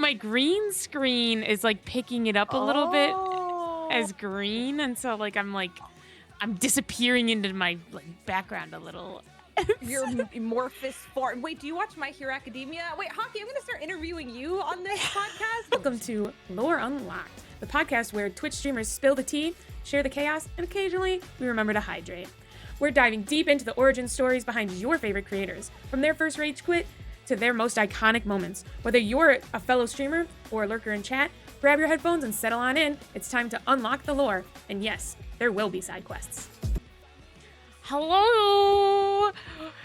my green screen is like picking it up a little bit as green, and so I'm disappearing into my background a little. Your amorphous form. Wait, do you watch My Hero Academia? Wait, Hockey, I'm gonna start interviewing you on this podcast. Welcome to Lore Unlocked, the podcast where Twitch streamers spill the tea, share the chaos, and occasionally we remember to hydrate. We're diving deep into the origin stories behind your favorite creators, from their first rage quit to their most iconic moments. Whether you're a fellow streamer or a lurker in chat, grab your headphones and settle on in. It's time to unlock the lore, and yes, there will be side quests. Hello!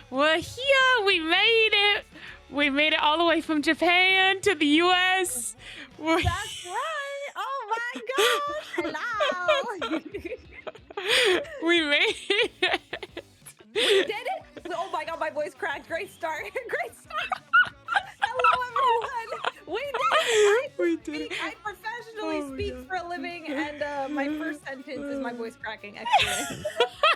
We're here! We made it! We made it all the way from Japan to the US! That's right! Oh my gosh! Hello! We made it! We did it! Oh my god, my voice cracked. Great start. Great start. Hello, everyone. We did it. I professionally speak for a living, and my first sentence is my voice cracking. Excellent.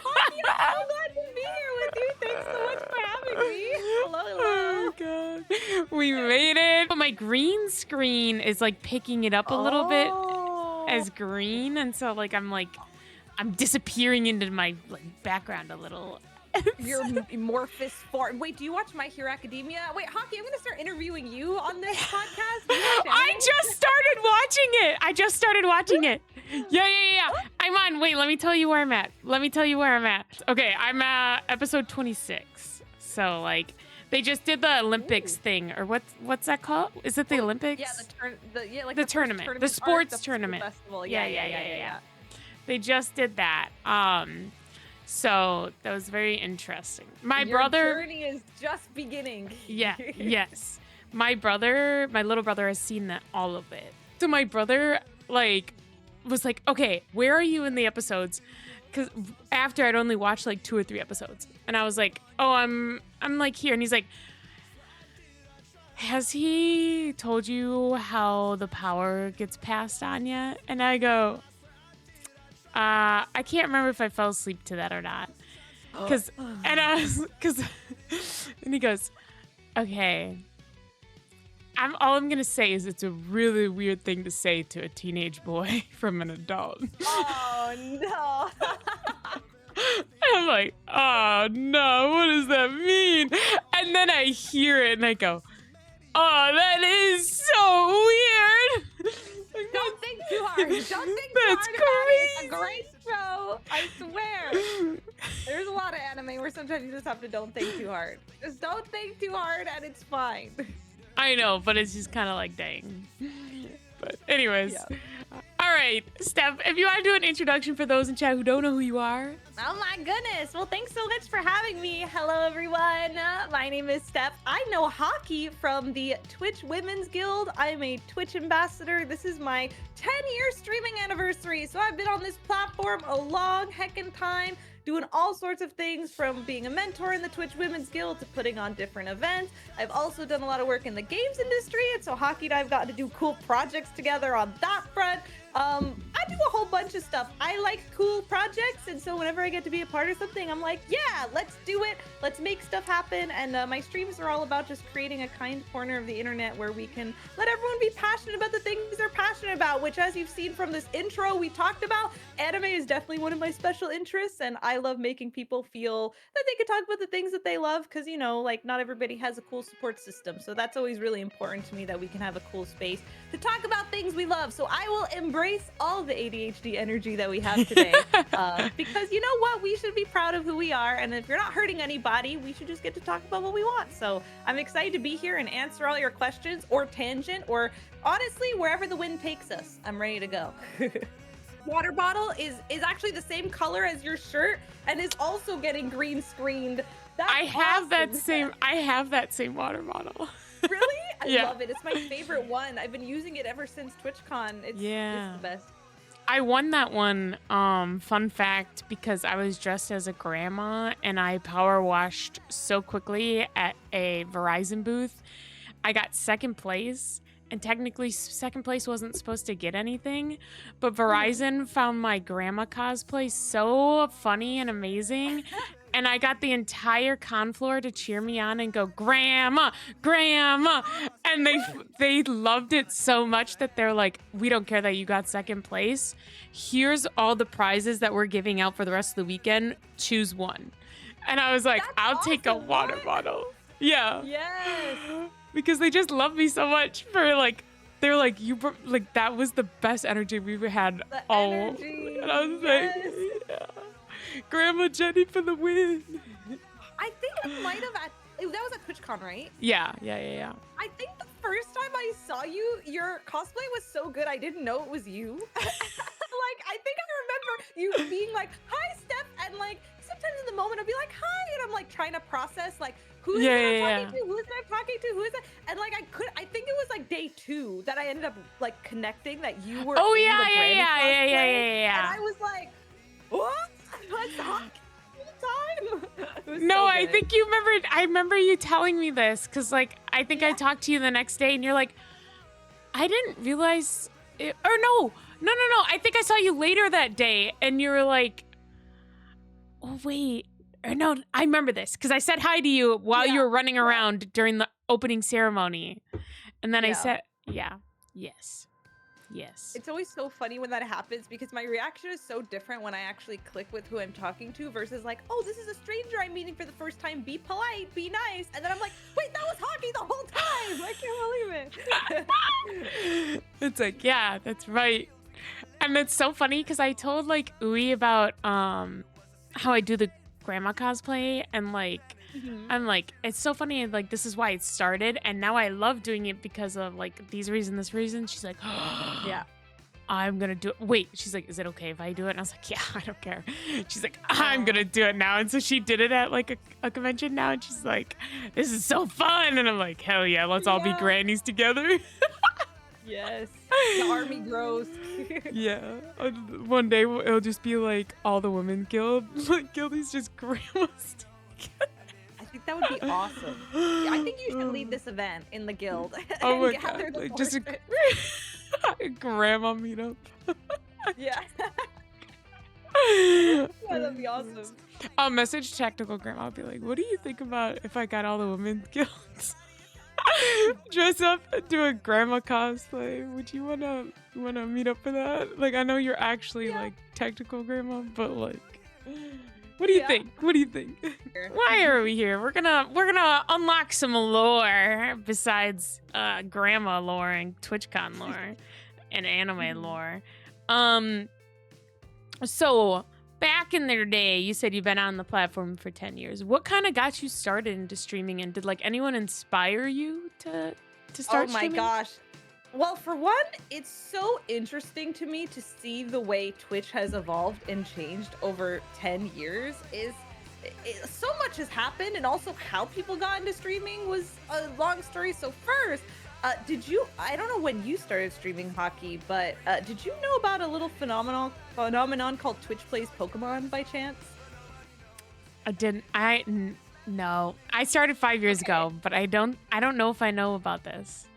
Hockey, I'm so glad to be here with you. Thanks so much for having me. Hello, hello. Oh god. We made it. But my green screen is like picking it up a little bit as green, and so I'm disappearing into my background a little. Your amorphous form. Wait, do you watch My Hero Academia? Wait, Hockey, I'm gonna start interviewing you on this podcast. I just started watching it. Yeah. I'm on. Wait, let me tell you where I'm at. Okay, I'm at episode 26. So they just did the Olympics thing, or what's that called? Is it the Olympics? Yeah, the tournament, the sports tournament. Festival. Yeah. They just did that. So that was very interesting. Your journey is just beginning. Yes. My little brother has seen all of it. So my brother was like, okay, where are you in the episodes? Because after I'd only watched 2 or 3 episodes, and I was like, oh, I'm here, and he's like, has he told you how the power gets passed on yet? And I go, I can't remember if I fell asleep to that or not. And he goes, okay. All I'm gonna say is it's a really weird thing to say to a teenage boy from an adult. Oh no. And I'm like, oh no, what does that mean? And then I hear it and I go, oh, that is so weird. Don't think too hard. Don't think too That's hard about it. It's a crazy. great show. I swear. There's a lot of anime where sometimes you just have to don't think too hard. Just don't think too hard and it's fine. I know, but it's just kind of dang. But anyways. Yeah. All right, Steph, if you want to do an introduction for those in chat who don't know who you are. Oh my goodness. Well, thanks so much for having me. Hello, everyone. My name is Steph. I know Hockey from the Twitch Women's Guild. I'm a Twitch ambassador. This is my 10-year streaming anniversary. So I've been on this platform a long heckin' time, doing all sorts of things, from being a mentor in the Twitch Women's Guild to putting on different events. I've also done a lot of work in the games industry, and so Hockey and I have gotten to do cool projects together on that front. I do a whole bunch of stuff. I like cool projects, and so whenever I get to be a part of something, I'm like, yeah, let's do it. Let's make stuff happen. And my streams are all about just creating a kind corner of the internet where we can let everyone be passionate about the things they're passionate about, which, as you've seen from this intro we talked about, anime is definitely one of my special interests, and I love making people feel that they can talk about the things that they love, because, not everybody has a cool support system. So that's always really important to me, that we can have a cool space to talk about things we love. So I will embrace all the ADHD energy that we have today, because you know what? We should be proud of who we are, and if you're not hurting anybody, we should just get to talk about what we want. So I'm excited to be here and answer all your questions, or tangent, or honestly, wherever the wind takes us, I'm ready to go. Water bottle is actually the same color as your shirt and is also getting green screened. I have that same water bottle. Really? I Yeah. love it. It's my favorite one. I've been using it ever since TwitchCon. It's the best. I won that one, fun fact, because I was dressed as a grandma and I power washed so quickly at a Verizon booth. I got second place, and technically second place wasn't supposed to get anything, but Verizon found my grandma cosplay so funny and amazing and I got the entire con floor to cheer me on and go, "Grandma, Grandma," and they loved it so much that they're like, "We don't care that you got second place. Here's all the prizes that we're giving out for the rest of the weekend. Choose one." And I was like, That's "I'll take a awesome. water What? bottle." Yeah. Yes. Because they just love me so much for like. They're like, like that was the best energy we've had The all. energy. And I was Yes. like, yeah. Grandma Jenny for the win. I think it might have that was at TwitchCon, right? Yeah. I think the first time I saw you, your cosplay was so good I didn't know it was you. Like, I think I remember you being like, "Hi, Steph," and like sometimes in the moment I'll be like, "Hi," and I'm like trying to process like who is it I'm talking to? Who is it I'm talking to? Who is it? And like I think it was like day 2 that I ended up like connecting that you were Oh in yeah. And I was like, "What? What's talking all the time?" It was No, so I good. think you remembered. I remember you telling me this because, like, I think I talked to you the next day, and you're like, "I didn't realize," or no. I think I saw you later that day, and you were like, "Oh wait." Or no, I remember this because I said hi to you while you were running around during the opening ceremony. And then I said, yes. It's always so funny when that happens because my reaction is so different when I actually click with who I'm talking to versus like, "Oh, this is a stranger I'm meeting for the first time. Be polite, be nice." And then I'm like, "Wait, that was Hockey the whole time. I can't believe it." It's like, yeah, that's right. And it's so funny because I told like Uwe about how I do the grandma cosplay and like I'm like, it's so funny, like this is why it started, and now I love doing it because of like this reason. She's like, Yeah. I'm gonna do it. Wait, she's like, is it okay if I do it? And I was like, yeah, I don't care. She's like, I'm gonna do it now. And so she did it at like a convention now, and she's like, this is so fun. And I'm like, hell yeah, let's all be grannies together. Yes. The army grows. Yeah. One day it'll just be like all the women guild, like guildies just grandmas. I think that would be awesome. Yeah, I think you should lead this event in the guild. Oh my gather god, the like just forces. a grandma meetup. Yeah. Yeah, that'd be awesome. I'll message Tactical Grandma. I'll be like, what do you think about if I got all the women's guilds? Dress up and do a grandma cosplay. Would you wanna meet up for that? Like, I know you're actually like Tactical Grandma, but like, what do you think? What do you think? Why are we here? We're gonna unlock some lore besides grandma lore and TwitchCon lore and anime lore. So back in their day, you said you've been on the platform for 10 years. What kind of got you started into streaming, and did like anyone inspire you to start streaming? Oh my gosh. Well, for one, it's so interesting to me to see the way Twitch has evolved and changed over 10 years. So much has happened, and also how people got into streaming was a long story. So first, I don't know when you started streaming Hockey, but did you know about a little phenomenon called Twitch Plays Pokemon by chance? No. I started 5 years ago, but I don't know if I know about this.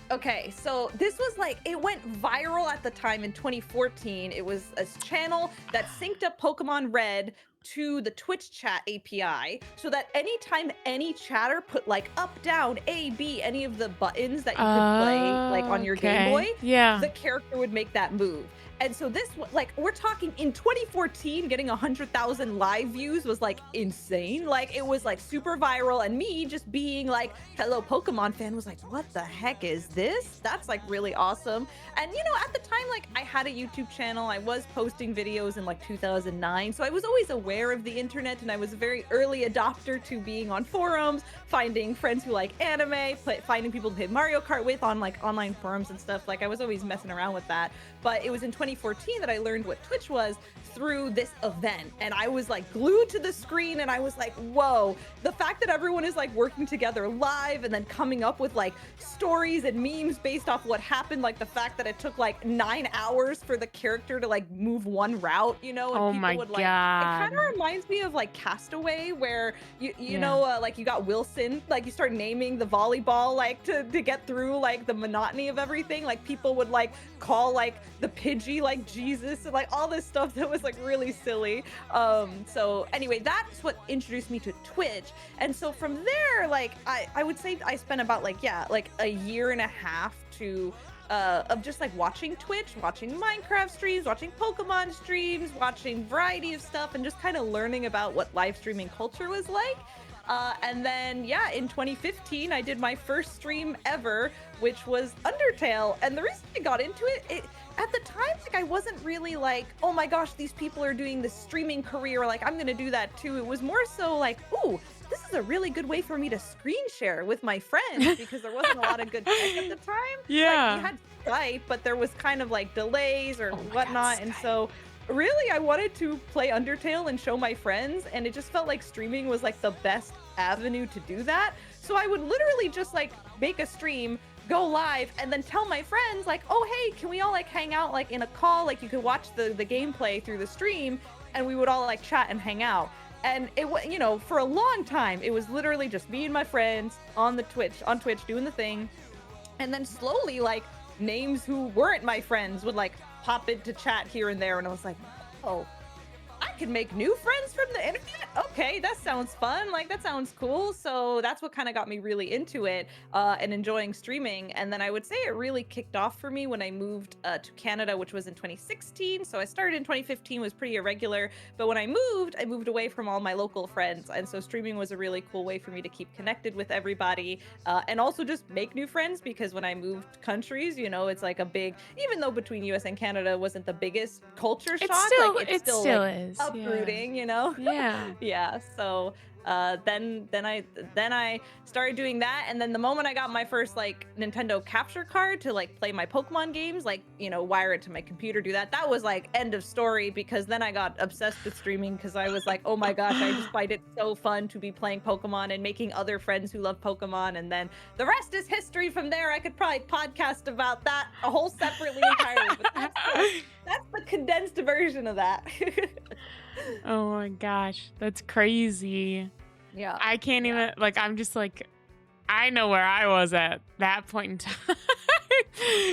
Okay, so this was like, it went viral at the time in 2014. It was a channel that synced up Pokemon Red to the Twitch chat API so that anytime any chatter put like up, down, A, B, any of the buttons that you could play like on your Game Boy, the character would make that move. And so this, like, we're talking in 2014, getting 100,000 live views was like insane. Like, it was like super viral, and me just being like, fellow Pokemon fan was like, what the heck is this? That's like really awesome. And you know, at the time, like, I had a YouTube channel. I was posting videos in like 2009. So I was always aware of the internet, and I was a very early adopter to being on forums, finding friends who like anime, finding people to play Mario Kart with on like online forums and stuff. Like, I was always messing around with that. But it was in 2014 that I learned what Twitch was through this event, and I was like glued to the screen, and I was like, whoa, the fact that everyone is like working together live and then coming up with like stories and memes based off what happened, like the fact that it took like 9 hours for the character to like move one route, you know, and Oh people my would like, God. it kind of reminds me of like Castaway, where you know, like you got Wilson, like you start naming the volleyball like to get through like the monotony of everything. Like people would like call like the Pidgey be like Jesus and like all this stuff that was like really silly. So anyway, that's what introduced me to Twitch. And so from there, like I would say I spent about like a year and a half to of just like watching Twitch, watching Minecraft streams, watching Pokemon streams, watching variety of stuff, and just kind of learning about what live streaming culture was like. And then, yeah, in 2015, I did my first stream ever, which was Undertale. And the reason I got into it, at the time, like, I wasn't really like, oh my gosh, these people are doing this streaming career. Like, I'm going to do that too. It was more so like, ooh, this is a really good way for me to screen share with my friends because there wasn't a lot of good tech at the time. Yeah. Like, we had Skype, but there was kind of like delays or whatnot. God, and so really, I wanted to play Undertale and show my friends, and it just felt like streaming was like the best avenue to do that. So I would literally just like make a stream, go live, and then tell my friends like, oh hey, can we all like hang out like in a call? Like you could watch the gameplay through the stream, and we would all like chat and hang out. And it was, you know, for a long time, it was literally just me and my friends on Twitch doing the thing. And then slowly, like, names who weren't my friends would like pop into chat here and there, and I was like, oh, I can make new friends from the internet? Okay, that sounds fun. Like, that sounds cool. So that's what kind of got me really into it and enjoying streaming. And then I would say it really kicked off for me when I moved to Canada, which was in 2016. So I started in 2015, was pretty irregular. But when I moved away from all my local friends. And so streaming was a really cool way for me to keep connected with everybody and also just make new friends, because when I moved countries, you know, it's like a big, even though between US and Canada wasn't the biggest culture shock, It still like, is. uprooting, you know? Yeah. Yeah. So then I started doing that, and then the moment I got my first like Nintendo capture card to like play my Pokemon games, like, you know, wire it to my computer, do that was like end of story, because then I got obsessed with streaming, because I was like, oh my gosh, I just find it so fun to be playing Pokemon and making other friends who love Pokemon. And then the rest is history from there. I could probably podcast about that a whole separately entirely, but that's the condensed version of that. Oh my gosh, that's crazy. Yeah. I can't even, like, I'm just like, I know where I was at that point in time.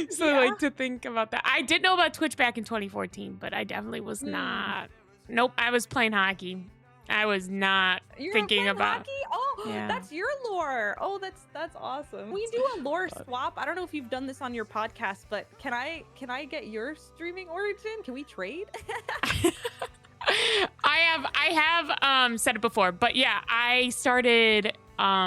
So like to think about that. I did know about Twitch back in 2014, but I definitely was not. Nope, I was playing hockey. I was not thinking about hockey? Oh, yeah. That's your lore. Oh, that's awesome. We do a lore swap. I don't know if you've done this on your podcast, but can I get your streaming origin? Can we trade? I have said it before, but yeah, I started like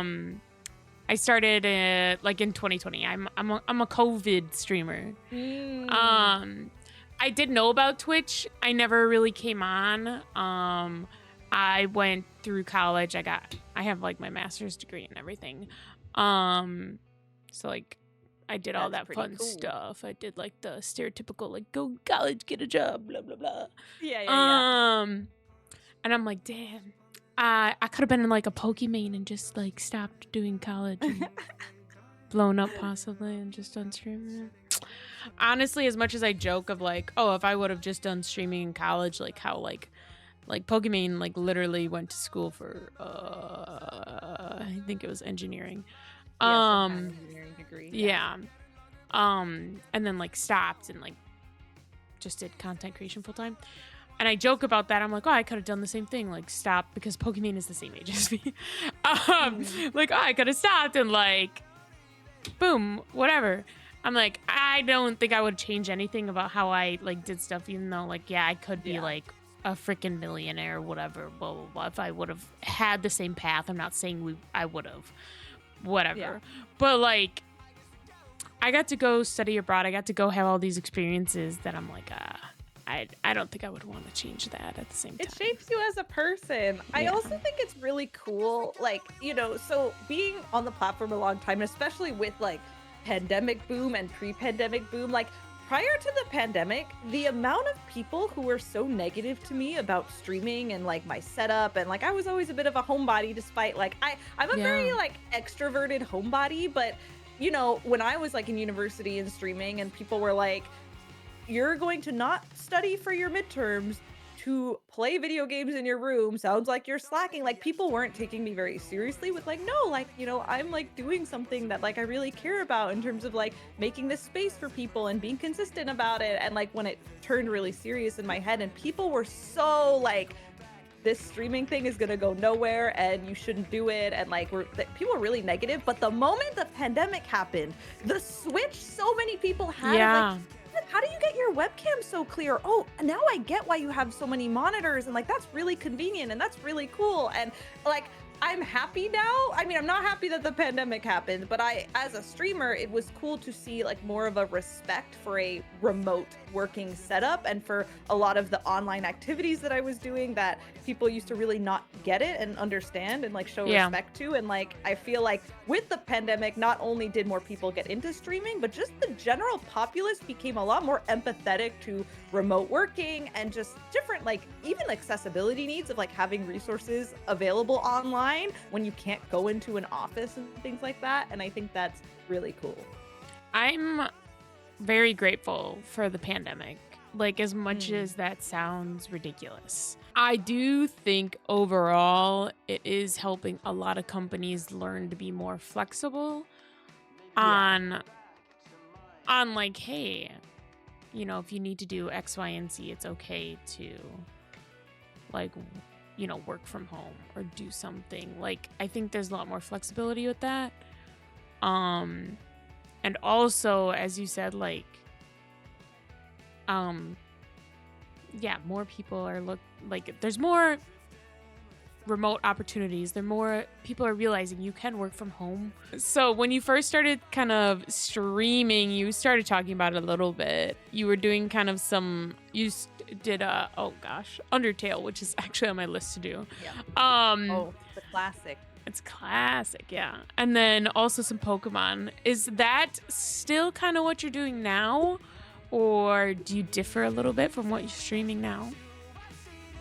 in 2020. I'm a COVID streamer. I did know about Twitch. I never really came on. I went through college. I have like my master's degree and everything. So like I did all that fun stuff. I did like the stereotypical like go to college, get a job, blah blah blah. Yeah. And I'm like, damn, I could have been in like a Pokemon and just like stopped doing college and blown up possibly and just done streaming. Honestly, as much as I joke of like, oh, if I would have just done streaming in college, like how like Pokemon like literally went to school for I think it was engineering. Engineering degree. Yeah. And then like stopped and like just did content creation full time. And I joke about that. I'm like, oh, I could have done the same thing, like stop, because Pokemon is the same age as me. Like, oh, I could have stopped and like, boom, whatever. I'm like, I don't think I would change anything about how I like did stuff, even though like, yeah, I could be like a freaking millionaire or whatever, blah, blah, blah, if I would have had the same path. I'm not saying I would have, whatever. Yeah. But like, I got to go study abroad. I got to go have all these experiences that I'm like, I don't think I would want to change that at the same time. It shapes you as a person. Yeah. I also think it's really cool, like, you know, so being on the platform a long time, especially with like pandemic boom and pre-pandemic boom, like prior to the pandemic, the amount of people who were so negative to me about streaming and like my setup, and like I was always a bit of a homebody, despite like I'm a very like extroverted homebody, but you know, when I was like in university and streaming and people were like, you're going to not study for your midterms to play video games in your room sounds like you're slacking. Like people weren't taking me very seriously with like, no, like, you know, I'm like doing something that like I really care about in terms of like making this space for people and being consistent about it. And like when it turned really serious in my head and people were so like, this streaming thing is gonna go nowhere and you shouldn't do it, and like people are really negative. But the moment the pandemic happened, the switch so many people had of like, how do you get your webcam so clear? Oh, now I get why you have so many monitors, and like that's really convenient and that's really cool. And like I'm happy now. I mean, I'm not happy that the pandemic happened, but as a streamer, it was cool to see like more of a respect for a remote working setup and for a lot of the online activities that I was doing that people used to really not get it and understand and like show respect to. And like, I feel like with the pandemic, not only did more people get into streaming, but just the general populace became a lot more empathetic to remote working and just different, like even accessibility needs of like having resources available online when you can't go into an office and things like that. And I think that's really cool. I'm very grateful for the pandemic, like as much as that sounds ridiculous. I do think overall it is helping a lot of companies learn to be more flexible on like, hey, you know, if you need to do X, Y, and Z, it's okay to like, you know, work from home or do something. Like, I think there's a lot more flexibility with that. And also, as you said, like, more people are there's more remote opportunities. More people are realizing you can work from home. So when you first started kind of streaming, you started talking about it a little bit. You were doing kind of did Undertale, which is actually on my list to do. It's a classic. It's classic, yeah. And then also some Pokemon. Is that still kind of what you're doing now? Or do you differ a little bit from what you're streaming now?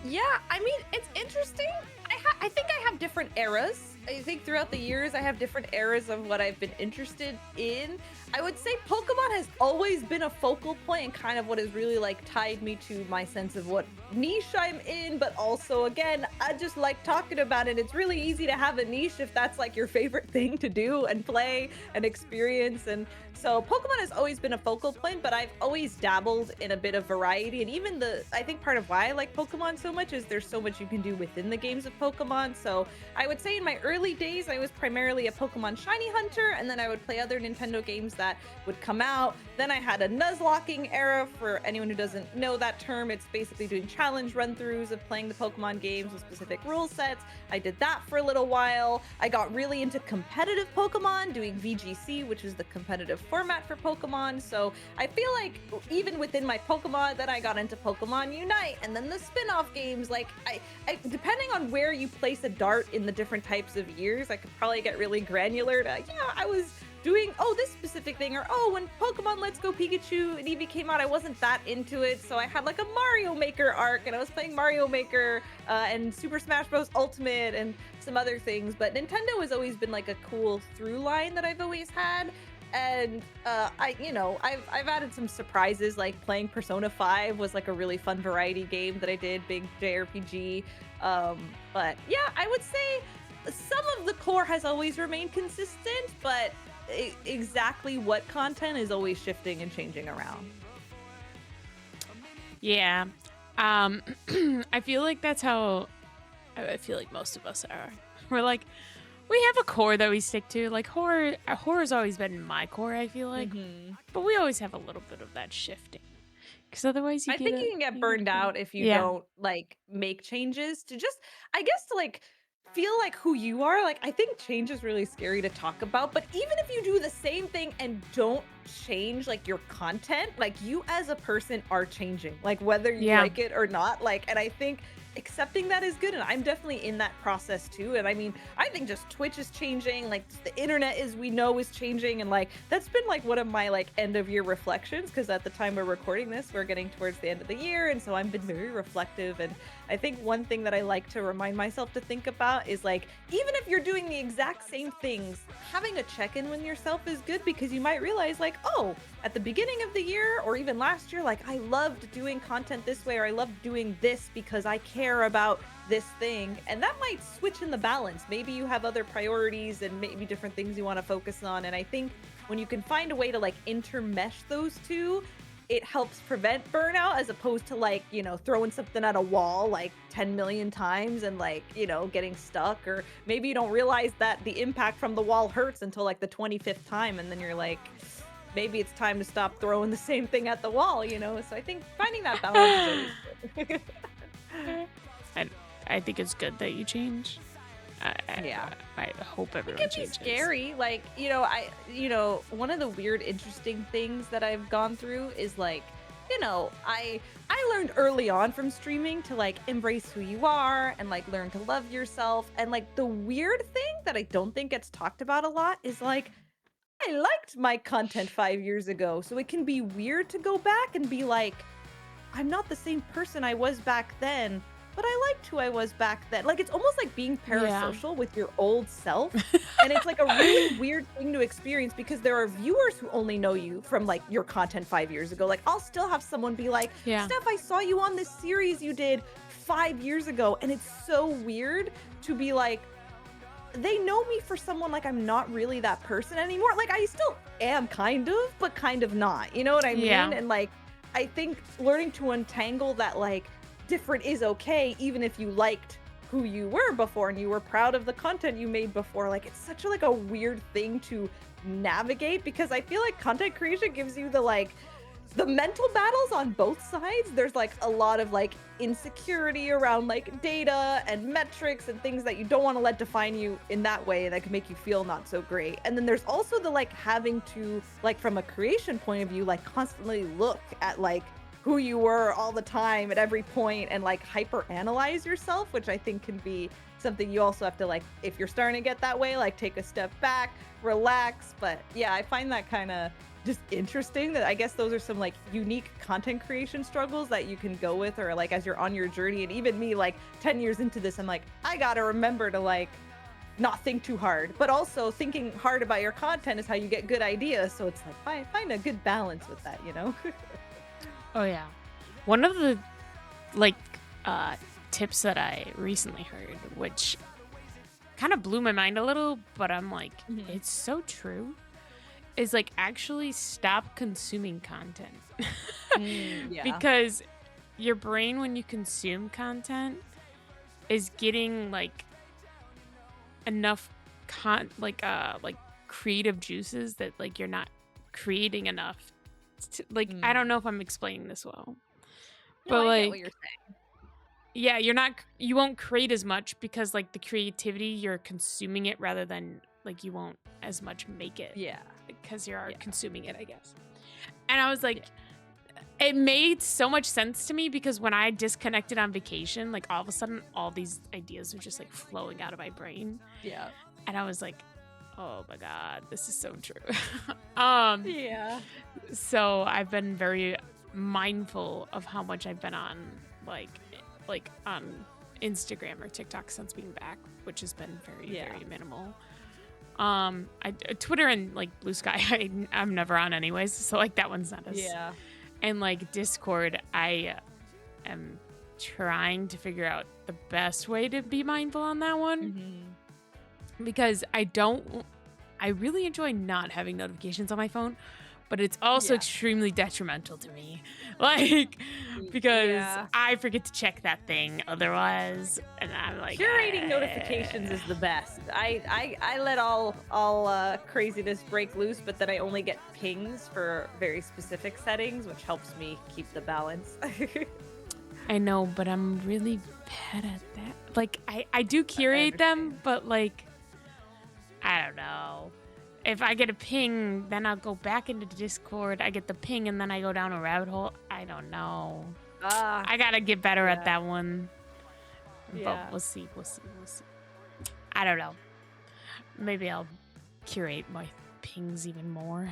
Yeah, I mean, it's interesting. I think I have different eras. I think throughout the years, I have different eras of what I've been interested in. I would say Pokemon has always been a focal point and kind of what has really like tied me to my sense of what niche I'm in. But also, again, I just like talking about it. It's really easy to have a niche if that's like your favorite thing to do and play and experience. And so Pokemon has always been a focal point, but I've always dabbled in a bit of variety. And even I think part of why I like Pokemon so much is there's so much you can do within the games of Pokemon. So I would say in my early days, I was primarily a Pokemon Shiny Hunter, and then I would play other Nintendo games that would come out. Then I had a Nuzlocking era. For anyone who doesn't know that term, it's basically doing challenge run-throughs of playing the Pokemon games with specific rule sets. I did that for a little while. I got really into competitive Pokemon, doing VGC, which is the competitive format for Pokemon. So I feel like even within my Pokemon, then I got into Pokemon Unite, and then the spin-off games. Like I depending on where you place a dart in the different types of years, I could probably get really granular to, I was doing this specific thing, or when Pokemon Let's Go Pikachu and Eevee came out, I wasn't that into it, so I had like a Mario Maker arc, and I was playing Mario Maker and Super Smash Bros. Ultimate and some other things. But Nintendo has always been like a cool through line that I've always had. And I've added some surprises, like playing Persona 5 was like a really fun variety game that I did, big JRPG. But yeah, I would say some of the core has always remained consistent, but exactly what content is always shifting and changing around. Yeah. I feel like that's how I feel like most of us are. We're like, we have a core that we stick to. Like horror's always been my core, I feel like. Mm-hmm. But we always have a little bit of that shifting. Because otherwise I think you can get burned out if you don't like make changes to just, I guess, to like feel like who you are. Like, I think change is really scary to talk about, but even if you do the same thing and don't change like your content, like you as a person are changing, like whether you like it or not. Like, and I think accepting that is good, and I'm definitely in that process too. And I mean, I think just Twitch is changing, like the internet is changing, and like that's been like one of my like end of year reflections, because at the time we're recording this, we're getting towards the end of the year, and so I've been very reflective. And I think one thing that I like to remind myself to think about is like, even if you're doing the exact same things, having a check-in with yourself is good, because you might realize like, oh, at the beginning of the year or even last year, like I loved doing content this way, or I loved doing this because I care about this thing. And that might switch in the balance. Maybe you have other priorities and maybe different things you want to focus on. And I think when you can find a way to like intermesh those two, it helps prevent burnout, as opposed to like, you know, throwing something at a wall like 10 million times and like, you know, getting stuck. Or maybe you don't realize that the impact from the wall hurts until like the 25th time, and then you're like, maybe it's time to stop throwing the same thing at the wall, you know? So I think finding that balance is always good. And I think it's good that you change. Yeah. I hope everyone It can changes. be scary. Like, one of the weird, interesting things that I've gone through is like, I learned early on from streaming to like embrace who you are and like learn to love yourself. And like the weird thing that I don't think gets talked about a lot is like, I liked my content 5 years ago. So it can be weird to go back and be like, I'm not the same person I was back then, but I liked who I was back then. Like, it's almost like being parasocial with your old self. And it's like a really weird thing to experience, because there are viewers who only know you from like your content 5 years ago. Like, I'll still have someone be like, Steph, I saw you on this series you did 5 years ago. And it's so weird to be like, they know me for someone like I'm not really that person anymore. Like, I still am kind of, but kind of not. You know what I mean? Yeah. And like, I think learning to untangle that, like, different is okay, even if you liked who you were before and you were proud of the content you made before. Like, it's such a weird thing to navigate, because I feel like content creation gives you the mental battles on both sides. There's like a lot of like insecurity around like data and metrics and things that you don't want to let define you in that way, that can make you feel not so great. And then there's also the like having to, like, from a creation point of view, like constantly look at like who you were all the time at every point and like hyper analyze yourself, which I think can be something you also have to, like, if you're starting to get that way, like take a step back, relax. But yeah, I find that kind of just interesting, that I guess those are some like unique content creation struggles that you can go with, or like as you're on your journey. And even me, like 10 years into this, I'm like, I gotta remember to like not think too hard, but also thinking hard about your content is how you get good ideas. So it's like, find a good balance with that, you know? Oh yeah. One of the like tips that I recently heard, which kind of blew my mind a little, but I'm like, it's so true, is like actually stop consuming content. Yeah. Because your brain, when you consume content, is getting like enough creative juices that like you're not creating enough to, like, I don't know if I'm explaining this well, but I like, get what you're saying. yeah, you won't create as much, because like the creativity, you're consuming it rather than like you won't as much make it. Yeah. Because you're consuming it, I guess. And I was like, it made so much sense to me, because when I disconnected on vacation, like all of a sudden all these ideas were just like flowing out of my brain. Yeah. And I was like, oh my God, this is so true. Yeah. So I've been very mindful of how much I've been on like on Instagram or TikTok since being back, which has been very minimal. Twitter and like Blue Sky, I'm never on anyways, so like that one's not as and like Discord, I am trying to figure out the best way to be mindful on that one, because I really enjoy not having notifications on my phone, but it's also extremely detrimental to me, like, because I forget to check that thing otherwise, and I'm like, curating notifications is the best. I let all craziness break loose, but then I only get pings for very specific settings, which helps me keep the balance. I know, but I'm really bad at that. Like, I do curate them, but like, I don't know. If I get a ping, then I'll go back into Discord. I get the ping, and then I go down a rabbit hole. I don't know. I gotta get better at that one. But we'll see. I don't know. Maybe I'll curate my pings even more.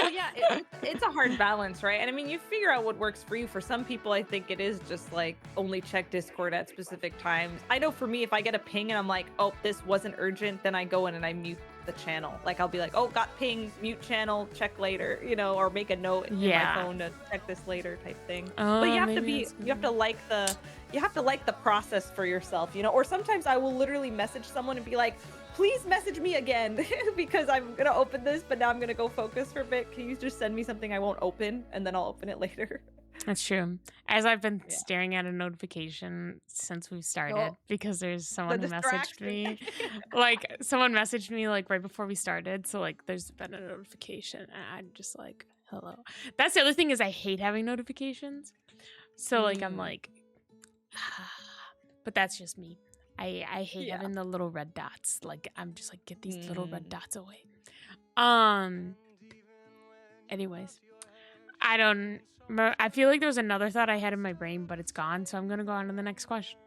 Well, yeah, it's a hard balance, right? And I mean, you figure out what works for you. For some people, I think it is just like only check Discord at specific times. I know for me, if I get a ping and I'm like, oh, this wasn't urgent, then I go in and I mute the channel. Like I'll be like, oh, got ping, mute channel, check later, you know, or make a note in my phone to check this later type thing. But you have to be, you have to like the process for yourself, you know. Or sometimes I will literally message someone and be like, please message me again because I'm gonna open this, but now I'm gonna go focus for a bit. Can you just send me something I won't open and then I'll open it later? That's true. As I've been staring at a notification since we've started, because there's someone who messaged me. Like, someone messaged me, like, right before we started. So, like, there's been a notification. And I'm just like, hello. That's the other thing is I hate having notifications. So, like, I'm like, but that's just me. I hate having the little red dots. Like, I'm just like, get these little red dots away. Anyways, I feel like there was another thought I had in my brain, but it's gone. So I'm going to go on to the next question.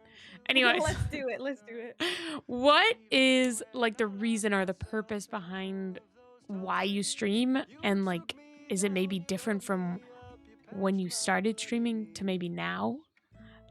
Anyways. Let's do it. What is like the reason or the purpose behind why you stream? And like, is it maybe different from when you started streaming to maybe now?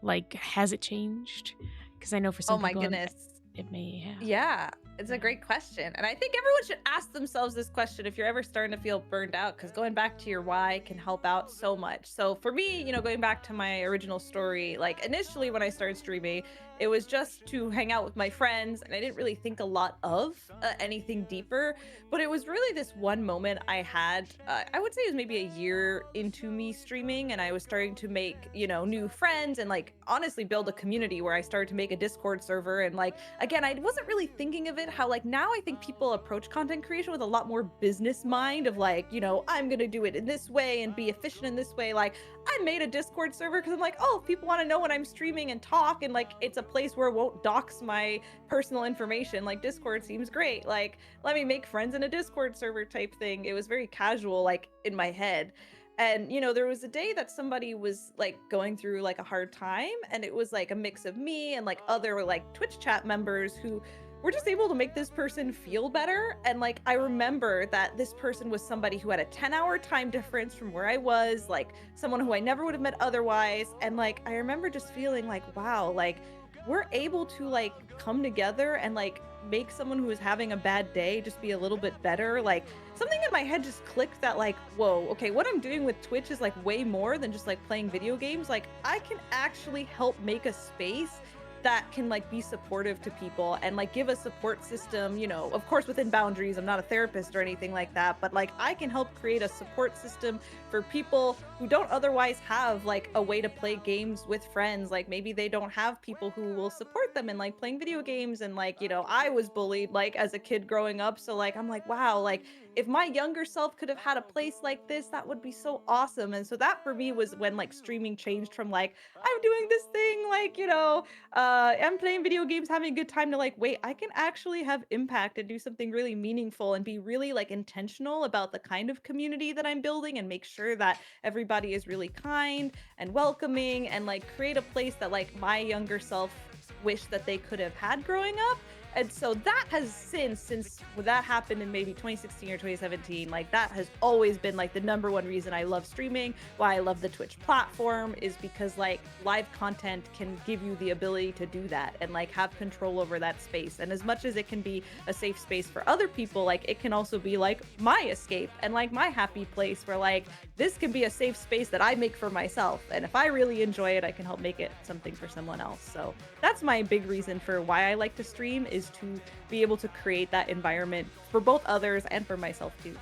Like, has it changed? Because I know for some people, it may have. Yeah, it's a great question. And I think everyone should ask themselves this question if you're ever starting to feel burned out, because going back to your why can help out so much. So for me, you know, going back to my original story, like initially when I started streaming, it was just to hang out with my friends, and I didn't really think a lot of anything deeper. But it was really this one moment I had, I would say it was maybe a year into me streaming, and I was starting to make, you know, new friends and like honestly build a community where I started to make a Discord server. And like, again, I wasn't really thinking of it how like now I think people approach content creation with a lot more business mind of like, you know, I'm gonna do it in this way and be efficient in this way. Like I made a Discord server because I'm like, oh, if people want to know when I'm streaming and talk, and like it's a place where it won't dox my personal information, like Discord seems great, like let me make friends in a Discord server type thing. It was very casual, like in my head. And you know, there was a day that somebody was like going through like a hard time, and it was like a mix of me and like other like Twitch chat members who were just able to make this person feel better. And like I remember that this person was somebody who had a 10-hour time difference from where I was, like someone who I never would have met otherwise. And like I remember just feeling like, wow, like we're able to like come together and like make someone who is having a bad day just be a little bit better. Like something in my head just clicked that like, whoa, okay, what I'm doing with Twitch is like way more than just like playing video games. Like I can actually help make a space that can like be supportive to people and like give a support system, you know, of course within boundaries. I'm not a therapist or anything like that, but like I can help create a support system for people who don't otherwise have like a way to play games with friends. Like maybe they don't have people who will support them in like playing video games. And like, you know, I was bullied like as a kid growing up, so like I'm like, wow, like if my younger self could have had a place like this, that would be so awesome. And so that for me was when like streaming changed from like I'm doing this thing, like, you know, I'm playing video games, having a good time, to like, wait, I can actually have impact and do something really meaningful and be really like intentional about the kind of community that I'm building, and make sure that everybody is really kind and welcoming, and like create a place that like my younger self wished that they could have had growing up. And so that has since that happened in maybe 2016 or 2017, like that has always been like the number one reason I love streaming, why I love the Twitch platform, is because like live content can give you the ability to do that and like have control over that space. And as much as it can be a safe space for other people, like it can also be like my escape and like my happy place where like this can be a safe space that I make for myself. And if I really enjoy it, I can help make it something for someone else. So that's my big reason for why I like to stream, is to be able to create that environment for both others and for myself too.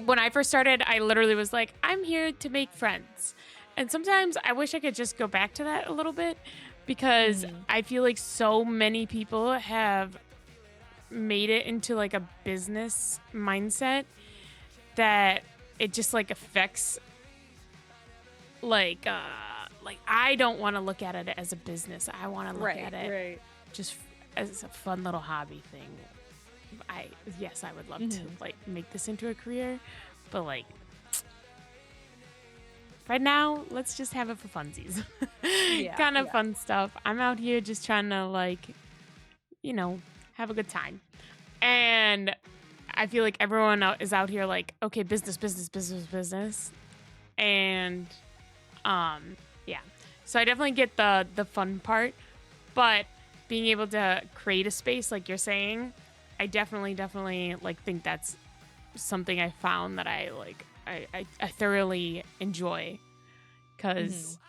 When I first started, I literally was like, I'm here to make friends. And sometimes I wish I could just go back to that a little bit, because I feel like so many people have made it into like a business mindset that it just like affects like I don't want to look at it as a business. I want to look at it just as a fun little hobby thing. I would love to like make this into a career, but like right now, let's just have it for funsies. Kind of fun stuff. I'm out here just trying to like, you know, have a good time. And I feel like everyone is out here like, okay, business. And yeah. So I definitely get the fun part, but being able to create a space like you're saying I definitely like think that's something I found that I like I thoroughly enjoy, because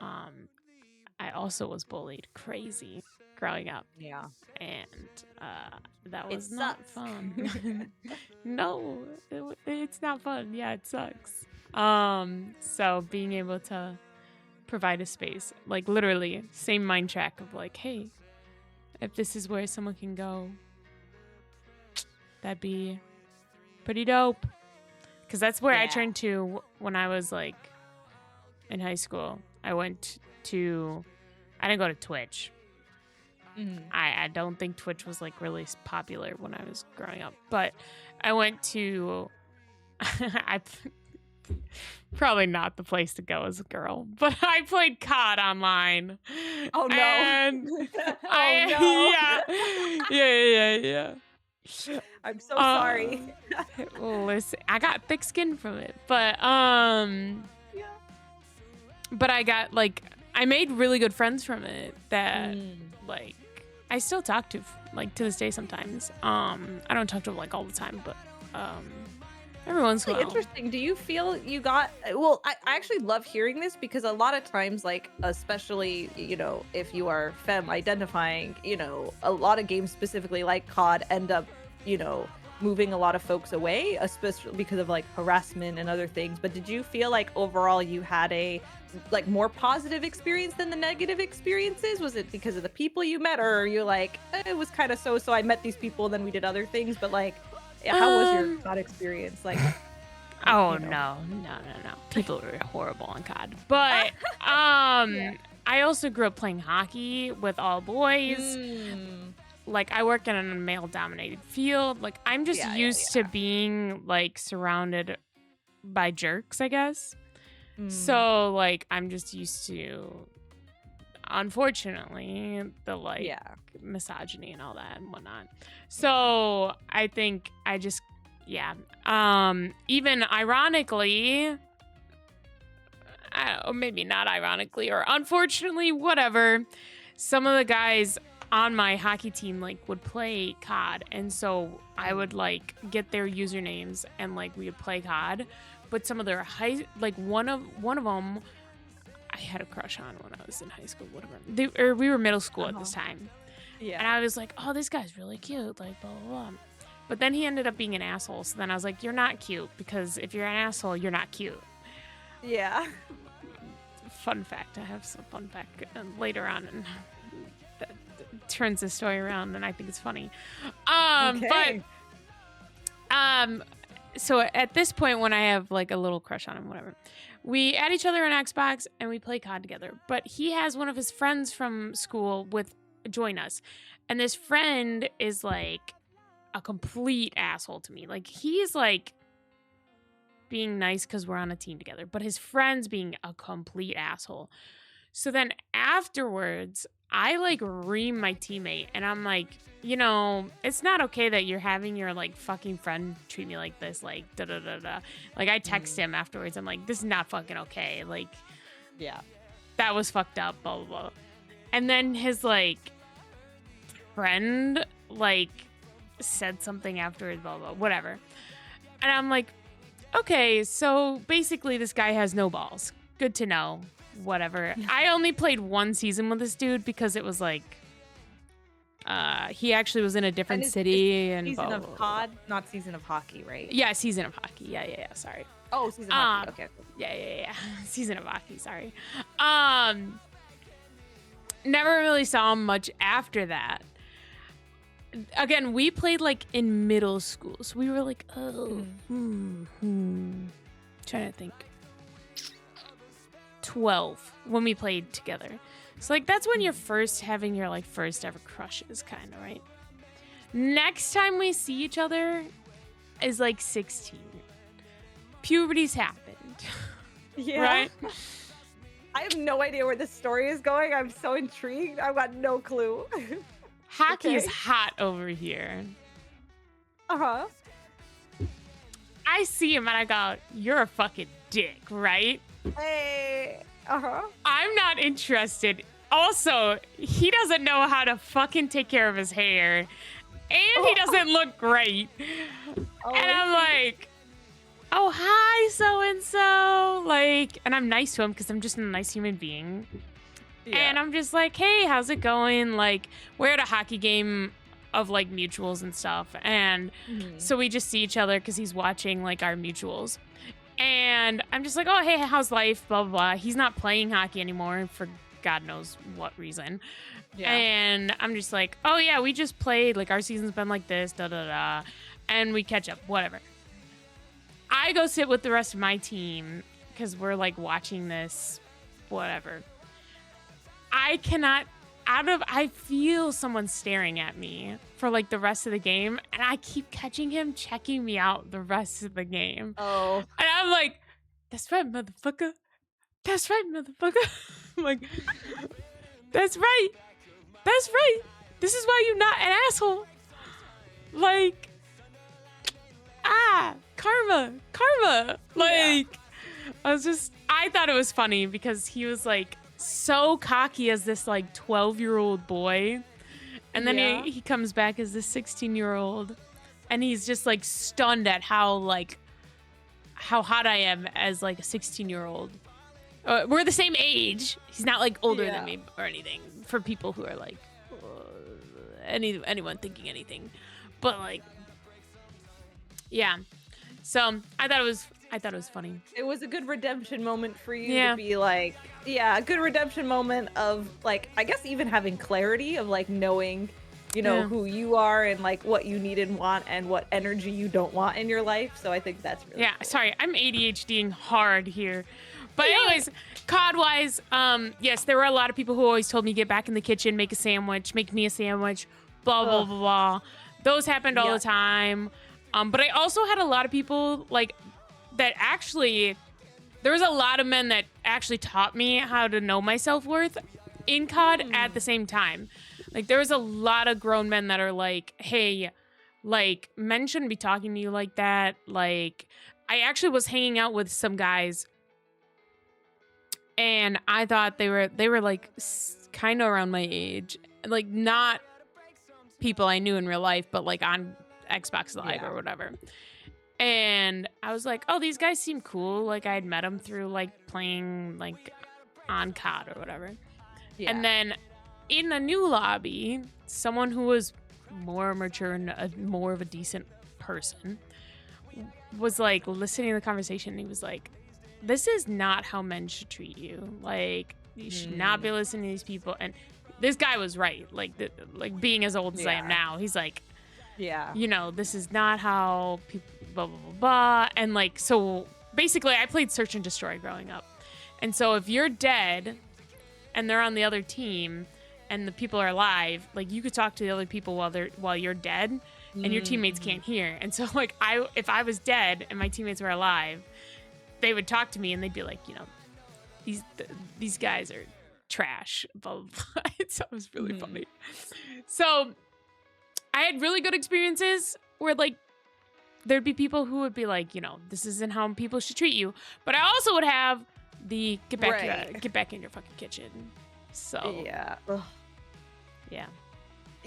I also was bullied crazy growing up, Yeah. and that It was not sucks. fun. No, it's not fun. Yeah, it sucks. So being able to provide a space, like literally same mind track of like, hey, if this is where someone can go, that'd be pretty dope. Because that's where I Yeah. turned to when I was like in high school. I didn't go to Twitch. I don't think Twitch was like really popular when I was growing up, but I went to probably not the place to go as a girl, but I played COD online. Oh no. And Oh no. yeah. I'm so sorry. Listen, I got thick skin from it, but Yeah. but I made really good friends from it that like I still talk to like to this day sometimes. I don't talk to them like all the time, but every once in a while. Interesting. Do you feel you got, well, I actually love hearing this because a lot of times, like, especially, you know, if you are femme identifying, you know, a lot of games specifically like COD end up, you know, moving a lot of folks away, especially because of like harassment and other things. But did you feel like overall you had a like more positive experience than the negative experiences? Was it because of the people you met, or are you like, it was kind of so I met these people and then we did other things, but like, how was your COD experience? Like, oh you know. no. People were horrible on COD. But I also grew up playing hockey with all boys. Like I work in a male dominated field. Like I'm just used to being like surrounded by jerks, I guess. So like I'm just used to, unfortunately, the like misogyny and all that and whatnot. So I think I just even ironically, or maybe not ironically, or unfortunately, whatever, some of the guys on my hockey team like would play COD, and so I would like get their usernames and like we would play COD. But some of their one of them I had a crush on when I was in high school, whatever. We were middle school at this time. Yeah. And I was like, oh, this guy's really cute, like blah blah blah. But then he ended up being an asshole. So then I was like, you're not cute, because if you're an asshole, you're not cute. Yeah. Fun fact. I have some fun fact later on, and that turns the story around, and I think it's funny. Okay. But so at this point, when I have like a little crush on him, whatever, we add each other on Xbox and we play COD together. But he has one of his friends from school join us, and this friend is like a complete asshole to me. Like he's like being nice because we're on a team together, but his friend's being a complete asshole. So then afterwards, I like ream my teammate, and I'm like, you know, it's not okay that you're having your like fucking friend treat me like this, like da da da da. Like I text him afterwards. I'm like, this is not fucking okay. Like, yeah, that was fucked up. Blah blah blah. And then his like friend like said something afterwards. Blah blah whatever. And I'm like, okay, so basically this guy has no balls. Good to know. Whatever. I only played one season with this dude because it was like he actually was in a different city and season blah, of blah, blah. COD, not season of hockey, right? Yeah, season of hockey. Yeah, sorry. Oh, season of hockey. Okay. Yeah. Season of hockey, sorry. Never really saw him much after that. Again, we played like in middle school. So we were like, trying to think. 12 when we played together. So like that's when you're first having your like first ever crushes, kind of, right? Next time we see each other is like 16. Puberty's happened. Yeah. Right? I have no idea where this story is going. I'm so intrigued. I've got no clue. Hockey is hot over here. Uh-huh. I see him and I go, you're a fucking dick, right? Hey. Uh-huh. I'm not interested. Also, he doesn't know how to fucking take care of his hair. and he doesn't look great. Oh, And I'm like, oh, hi, so-and-so. Like, and I'm nice to him because I'm just a nice human being. yeah. And I'm just like, hey, how's it going? Like, we're at a hockey game of, like, mutuals and stuff. And so we just see each other because he's watching, like, our mutuals. And I'm just like, oh, hey, how's life? Blah, blah, blah. He's not playing hockey anymore for God knows what reason. Yeah. And I'm just like, oh, yeah, we just played. Like, our season's been like this, da-da-da. And we catch up, whatever. I go sit with the rest of my team because we're, like, watching this, whatever. I cannot, I feel someone staring at me for, like, the rest of the game. And I keep catching him checking me out the rest of the game. Oh. And I'm like, that's right, motherfucker. That's right, motherfucker. I'm like, that's right. That's right. This is why you're not an asshole. Like, karma. Like, I thought it was funny because he was, like, so cocky as this, like, 12-year-old boy. And then he comes back as this 16-year-old. And he's just, like, stunned at how hot I am as, like, a 16-year-old. We're the same age. He's not, like, older than me or anything. For people who are, like, anyone thinking anything. But, like, yeah. So I thought it was funny. It was a good redemption moment for you Yeah. to be like, a good redemption moment of, like, I guess even having clarity of, like, knowing, you know, who you are and, like, what you need and want and what energy you don't want in your life. So I think that's really cool. Sorry, I'm ADHDing hard here. But anyways, COD-wise, yes, there were a lot of people who always told me get back in the kitchen, make a sandwich, make me a sandwich, blah, blah, blah, blah. Those happened all the time. But I also had a lot of people, like, that actually, there was a lot of men that actually taught me how to know my self-worth in COD at the same time. Like, there was a lot of grown men that are like, hey, like, men shouldn't be talking to you like that. Like, I actually was hanging out with some guys and I thought they were like kind of around my age, like not people I knew in real life, but like on Xbox Live or whatever. And I was like, oh, these guys seem cool. Like I had met them through like playing like on COD or whatever. Yeah. And then in a new lobby, someone who was more mature and more of a decent person was like listening to the conversation. And he was like, this is not how men should treat you. Like, you should not be listening to these people. And this guy was right. Like, like being as old as I am now, he's like, you know, this is not how people, blah, blah, blah, blah. And like, so basically I played Search and Destroy growing up. And so if you're dead and they're on the other team and the people are alive, like you could talk to the other people while you're dead and your teammates can't hear. And so like if I was dead and my teammates were alive, they would talk to me and they'd be like, you know, these guys are trash, blah, blah, blah. So it was really funny. So I had really good experiences where like there'd be people who would be like, you know, this isn't how people should treat you. But I also would have the get back in your fucking kitchen. So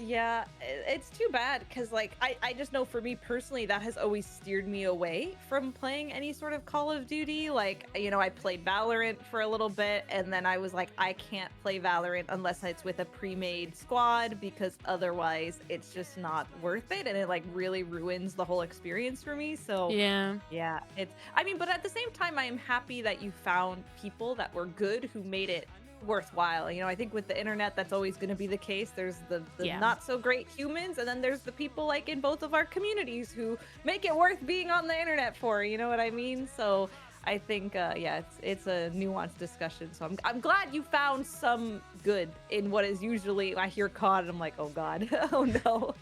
yeah, it's too bad because like I just know for me personally that has always steered me away from playing any sort of Call of Duty. Like, you know, I played Valorant for a little bit and then I was like, I can't play Valorant unless it's with a pre-made squad because otherwise it's just not worth it and it like really ruins the whole experience for me. So yeah, it's, I mean, but at the same time I am happy that you found people that were good who made it worthwhile. You know, I think with the internet that's always going to be the case. There's the not so great humans and then there's the people like in both of our communities who make it worth being on the internet for, you know what I mean? So I think it's a nuanced discussion. So I'm glad you found some good in what is usually I hear COD and I'm like, oh god. Oh no.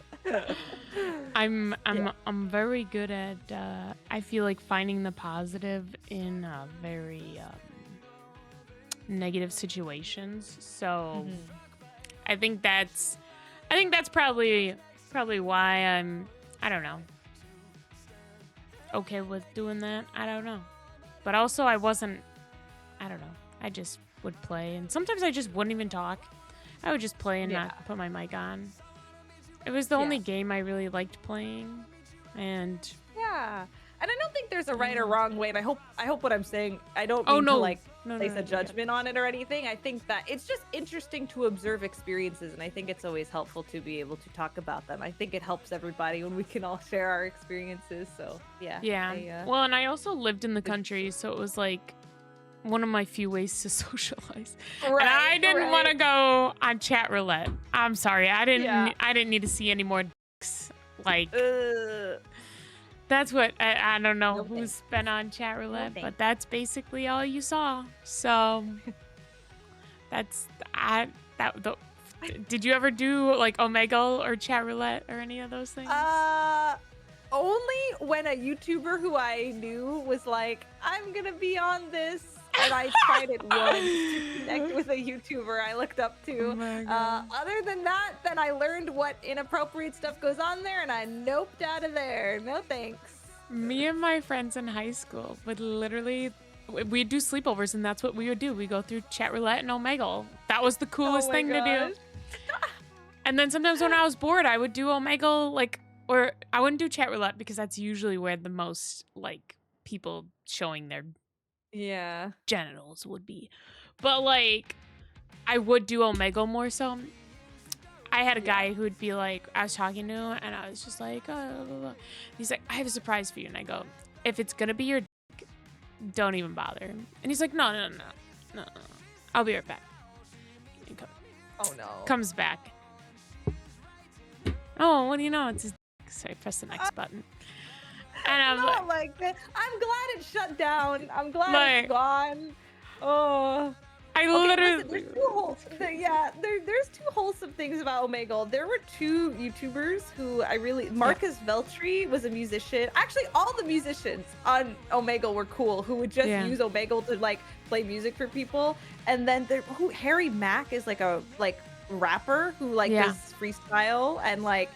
I'm very good at I feel like finding the positive in very negative situations. So I think that's probably why I don't know, okay with doing that. I don't know. But also I don't know. I just would play and sometimes I just wouldn't even talk. I would just play and not put my mic on. It was the only Yeah. game I really liked playing, and Yeah. And I don't think there's a right or wrong way, and I hope what I'm saying, I don't oh mean to no, like no, place no, a no, judgment on it or anything. I think that it's just interesting to observe experiences, and I think it's always helpful to be able to talk about them. I think it helps everybody when we can all share our experiences. So yeah. yeah. Well, and I also lived in the country, so it was like one of my few ways to socialize. And I didn't want to go on chat roulette. I'm sorry, I didn't. Yeah. I didn't need to see any more dicks. Like Ugh. that's what I don't know No who's thanks. been on chat roulette, thanks. but that's basically all you saw. So that's did you ever do like Omegle or chat roulette or any of those things? Only when a YouTuber who I knew was like, I'm gonna be on this. And I tried it once to connect with a YouTuber I looked up Oh to. my God. Other than that, then I learned what inappropriate stuff goes on there, and I noped out of there. No thanks. Me and my friends in high school would literally, we'd do sleepovers, and that's what we would do. We go through chat roulette and Omegle. That was the coolest Oh my thing to gosh. do. And then sometimes when I was bored, I would do Omegle, like, or I wouldn't do chat roulette because that's usually where the most like people showing their Yeah. genitals would be. But like, I would do Omegle more so. I had a guy who would be like, I was talking to him, and I was just like, oh, blah, blah, blah. He's like, I have a surprise for you. And I go, if it's going to be your dick, don't even bother. And he's like, no. I'll be right back. He Oh no. comes back. Oh, what do you know? It's his dick. So I press the next button. And I'm Not like that. I'm glad it shut down. I'm glad Like- it's gone. Oh. I Okay, literally. listen, there's two wholesome things about Omegle. There were two YouTubers who I really, Marcus Veltri was a musician. Actually, all the musicians on Omegle were cool, who would just use Omegle to like play music for people. And then Harry Mack is like a rapper who does freestyle, and like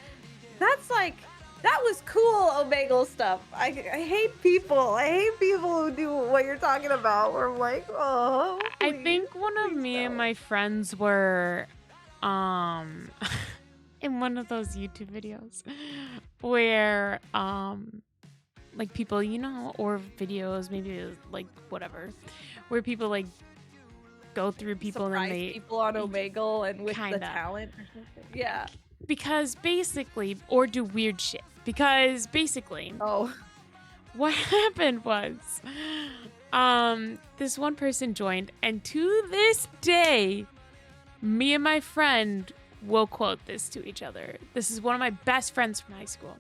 that's like. That was cool, Omegle stuff. I hate people. I hate people who do what you're talking about. Where I'm like, oh. I please, think one of please me and don't. my friends were in one of those YouTube videos where like people, or videos, maybe like whatever, where people like go through people Surprise and they people on Omegle and with the Kinda. talent or something. Yeah. because basically, or do weird shit, because basically Oh. what happened was this one person joined, and to this day me and my friend will quote this to each other. This is one of my best friends from high school.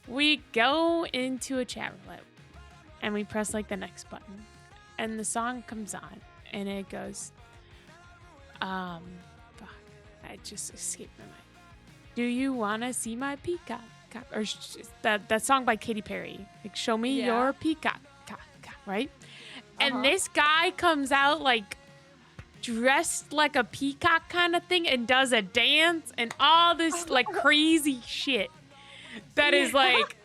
We go into a chat roulette and we press like the next button, and the song comes on and it goes fuck, I just escaped my mind. Do you wanna see my peacock? Or that song by Katy Perry, like show me your peacock, right? And this guy comes out like dressed like a peacock kind of thing and does a dance and all this like crazy shit that is like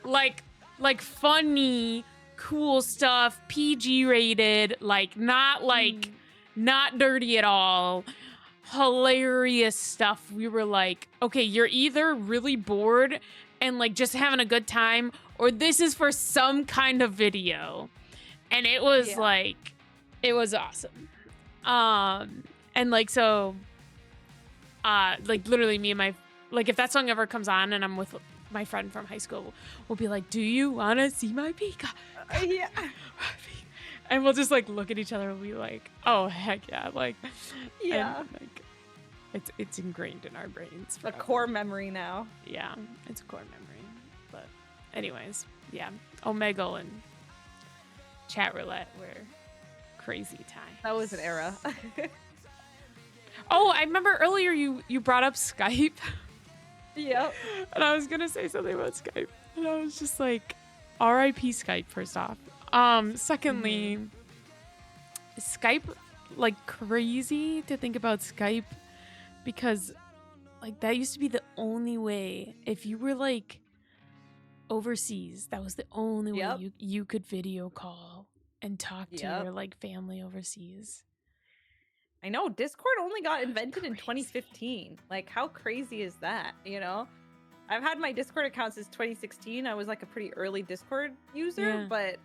funny, cool stuff, PG rated, like not dirty at all. Hilarious stuff. We were like, okay, you're either really bored and like just having a good time, or this is for some kind of video. And it was like, it was awesome. And like, so like literally me and my, like if that song ever comes on and I'm with my friend from high school, we'll be like, do you want to see my peacock? Yeah. And we'll just like look at each other and be like, oh heck yeah, like Yeah. and, like, it's ingrained in our brains. A forever. core memory now. Yeah, it's a core memory. But anyways, yeah, Omegle and chat roulette were crazy times. That was an era. Oh, I remember earlier you brought up Skype, Yep. and I was gonna say something about Skype, and I was just like, R.I.P. Skype. First off, secondly, Skype, like crazy to think about Skype, because like that used to be the only way if you were like overseas. That was the only way you could video call and talk to your like family overseas. I know Discord only got invented in Crazy. 2015. Like, how crazy is that? You know, I've had my Discord account since 2016. I was like a pretty early Discord user, Yeah. but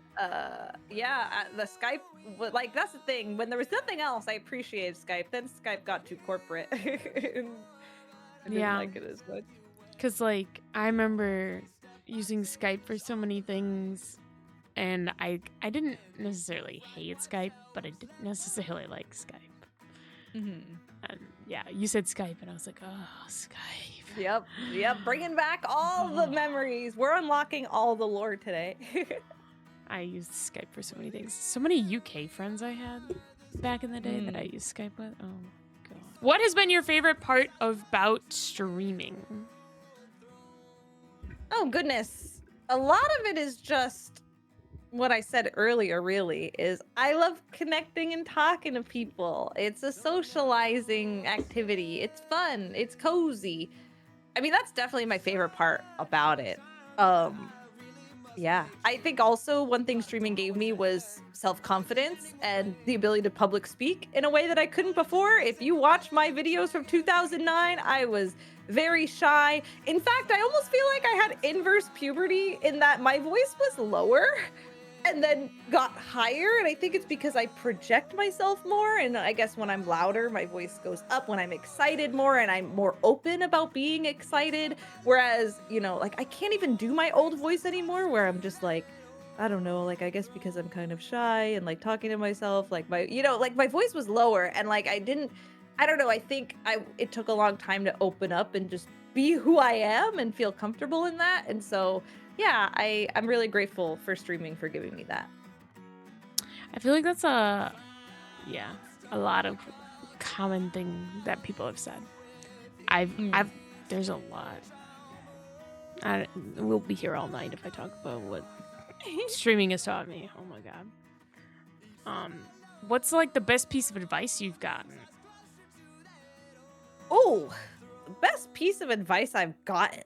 yeah, the Skype, like that's the thing. When there was nothing else, I appreciated Skype. Then Skype got too corporate. And I didn't Yeah. like it as much. Cause like I remember using Skype for so many things, and I didn't necessarily hate Skype, but I didn't necessarily like Skype. Mm-hmm. And yeah, you said Skype, and I was like, oh, Skype. Yep, bringing back all the memories. We're unlocking all the lore today. I used Skype for so many things. So many UK friends I had back in the day that I used Skype with. Oh god. What has been your favorite part about streaming? Oh goodness. A lot of it is just what I said earlier, really, is I love connecting and talking to people. It's a socializing activity. It's fun. It's cozy. I mean, that's definitely my favorite part about it. Yeah. I think also one thing streaming gave me was self-confidence and the ability to public speak in a way that I couldn't before. If you watch my videos from 2009, I was very shy. In fact, I almost feel like I had inverse puberty in that my voice was lower and then got higher. And I think it's because I project myself more. And I guess when I'm louder, my voice goes up. When I'm excited more and I'm more open about being excited. Whereas, you know, like I can't even do my old voice anymore where I'm just like, I don't know, like I guess because I'm kind of shy and like talking to myself, like my, you know, like my voice was lower and like I don't know, I think it took a long time to open up and just be who I am and feel comfortable in that. And so yeah, I'm really grateful for streaming for giving me that. I feel like that's a lot of common thing that people have said. There's a lot. We'll be here all night if I talk about what streaming has taught me. Oh my god. What's like the best piece of advice you've gotten? Oh, the best piece of advice I've gotten.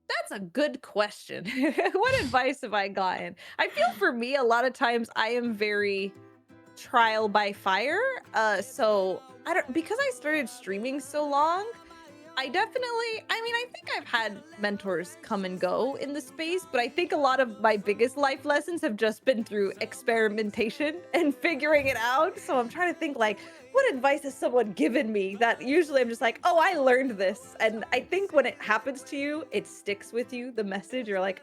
That's a good question. What advice have I gotten? I feel for me, a lot of times I am very trial by fire. So because I started streaming so long, I think I've had mentors come and go in the space, but I think a lot of my biggest life lessons have just been through experimentation and figuring it out. So I'm trying to think like, what advice has someone given me that usually I'm just like, oh, I learned this. And I think when it happens to you, it sticks with you, the message. You're like,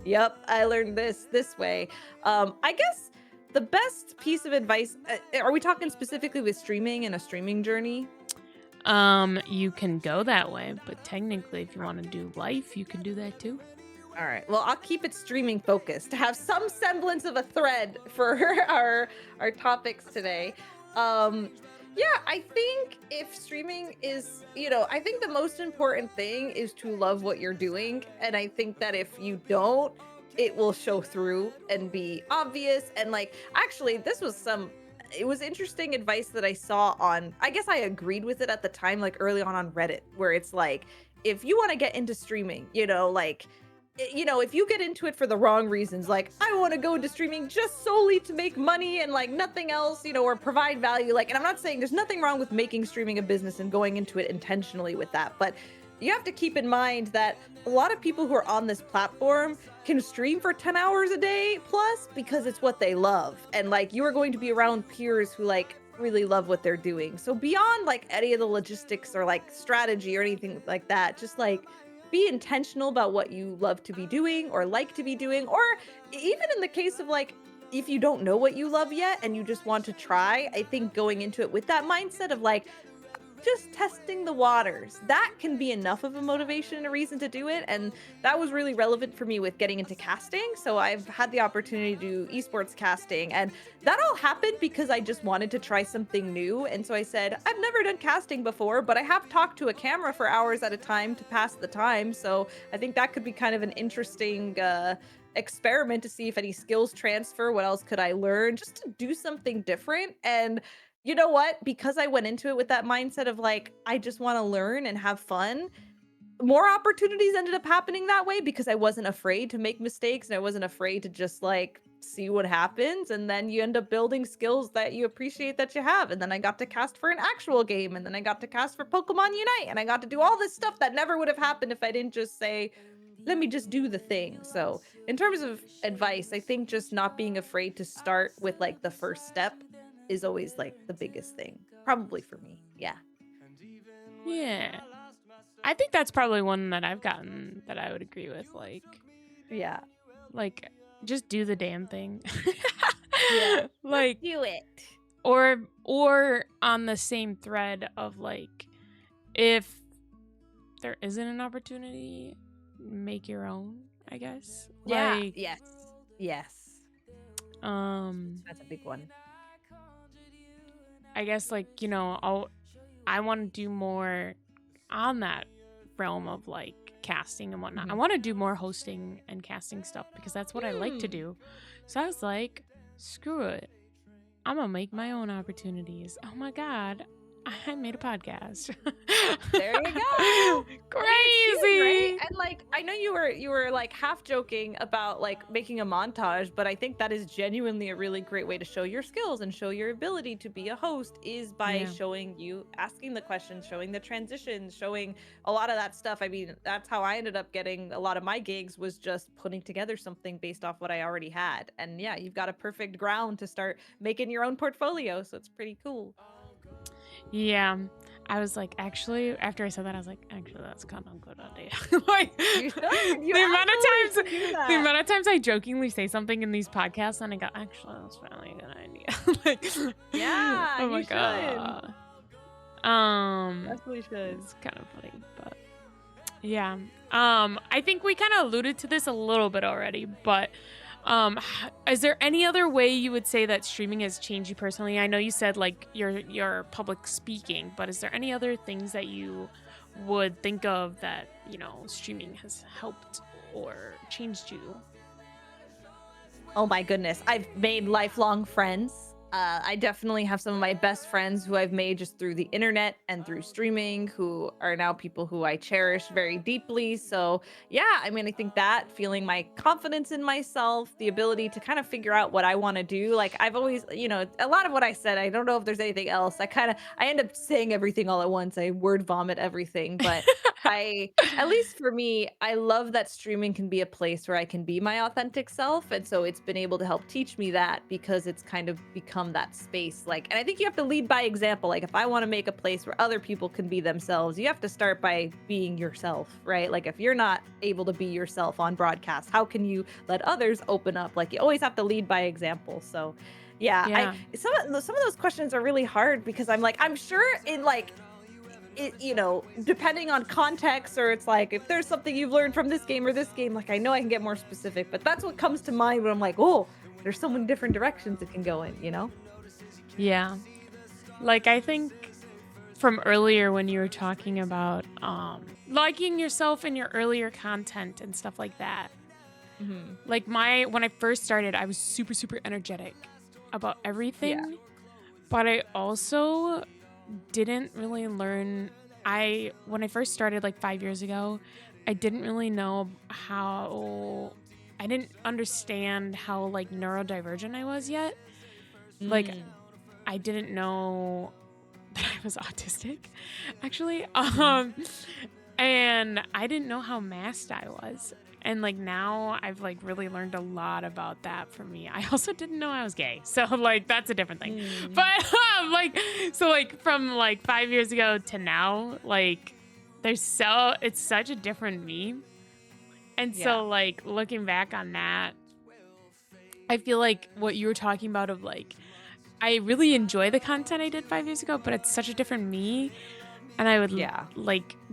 yep, I learned this way. I guess the best piece of advice, are we talking specifically with streaming and a streaming journey? You can go that way, but technically if you want to do life, you can do that too. All right. Well, I'll keep it streaming focused to have some semblance of a thread for our topics today. Yeah, I think if streaming is, I think the most important thing is to love what you're doing. And I think that if you don't, it will show through and be obvious. And like, actually, it was interesting advice that I saw I guess I agreed with it at the time, like early on Reddit, where it's like, if you want to get into streaming, if you get into it for the wrong reasons, like I want to go into streaming just solely to make money and like nothing else, or provide value, like, and I'm not saying there's nothing wrong with making streaming a business and going into it intentionally with that, but you have to keep in mind that a lot of people who are on this platform can stream for 10 hours a day plus because it's what they love. And like, you are going to be around peers who like really love what they're doing. So beyond like any of the logistics or like strategy or anything like that, just like be intentional about what you love to be doing or like to be doing. Or even in the case of like, if you don't know what you love yet and you just want to try, I think going into it with that mindset of like, just testing the waters, that can be enough of a motivation and a reason to do it. And that was really relevant for me with getting into casting. So I've had the opportunity to do esports casting, and that all happened because I just wanted to try something new. And so I said, I've never done casting before, but I have talked to a camera for hours at a time to pass the time. So I think that could be kind of an interesting experiment to see if any skills transfer. What else could I learn just to do something different? And you know what? Because I went into it with that mindset of like, I just want to learn and have fun, more opportunities ended up happening that way because I wasn't afraid to make mistakes and I wasn't afraid to just like see what happens, and then you end up building skills that you appreciate that you have. And then I got to cast for an actual game, and then I got to cast for Pokemon Unite, and I got to do all this stuff that never would have happened if I didn't just say, let me just do the thing. So in terms of advice, I think just not being afraid to start with like the first step is always like the biggest thing, probably for me. Yeah. Yeah. I think that's probably one that I've gotten that I would agree with. Yeah. Like, just do the damn thing. Yeah. Like, Do it. or on the same thread of like, if there isn't an opportunity, make your own, I guess. Yeah. Like, Yes. That's a big one. I guess like, I want to do more on that realm of like casting and whatnot. I want to do more hosting and casting stuff because that's what I like to do. So I was like, screw it. I'm gonna make my own opportunities. Oh my God, I made a podcast. There you go. Crazy. Right? And like, I know you were like half joking about like making a montage, but I think that is genuinely a really great way to show your skills and show your ability to be a host is by showing you asking the questions, showing the transitions, showing a lot of that stuff. I mean, that's how I ended up getting a lot of my gigs, was just putting together something based off what I already had. And yeah, you've got a perfect ground to start making your own portfolio. So it's pretty cool. Yeah. I was like, actually, after I said that, I was like, actually, that's kind of a good idea. Like, the amount of times I jokingly say something in these podcasts, and I go, actually, that's probably a good idea. Like, yeah, oh my you God. definitely should. It's kind of funny, but yeah. I think we kind of alluded to this a little bit already, but is there any other way you would say that streaming has changed you personally? I know you said like your public speaking, but is there any other things that you would think of that, streaming has helped or changed you? Oh my goodness. I've made lifelong friends. I definitely have some of my best friends who I've made just through the internet and through streaming, who are now people who I cherish very deeply. So yeah, I mean, I think that feeling my confidence in myself, the ability to kind of figure out what I want to do. Like I've always, a lot of what I said, I don't know if there's anything else. I end up saying everything all at once. I word vomit everything, but at least for me, I love that streaming can be a place where I can be my authentic self. And so it's been able to help teach me that, because it's kind of become that space. Like, and I think you have to lead by example. Like if I want to make a place where other people can be themselves, you have to start by being yourself, right? Like if you're not able to be yourself on broadcast, how can you let others open up? Like you always have to lead by example. So yeah. Some of those questions are really hard, because I'm sure in like, depending on context, or it's like if there's something you've learned from this game or this game, like I know I can get more specific, but that's what comes to mind when I'm like, oh, there's so many different directions it can go in, Yeah. Like I think from earlier when you were talking about liking yourself in your earlier content and stuff like that. Mm-hmm. Like when I first started, I was super, super energetic about everything. Yeah. But I also didn't really learn. When I first started like 5 years ago, I didn't really know I didn't understand how like neurodivergent I was yet. Like I didn't know that I was autistic, actually. And I didn't know how masked I was. And like now I've like really learned a lot about that for me. I also didn't know I was gay. So like that's a different thing. But from like 5 years ago to now, like it's such a different me. And so like looking back on that, I feel like what you were talking about of like, I really enjoy the content I did 5 years ago, but it's such a different me. And I would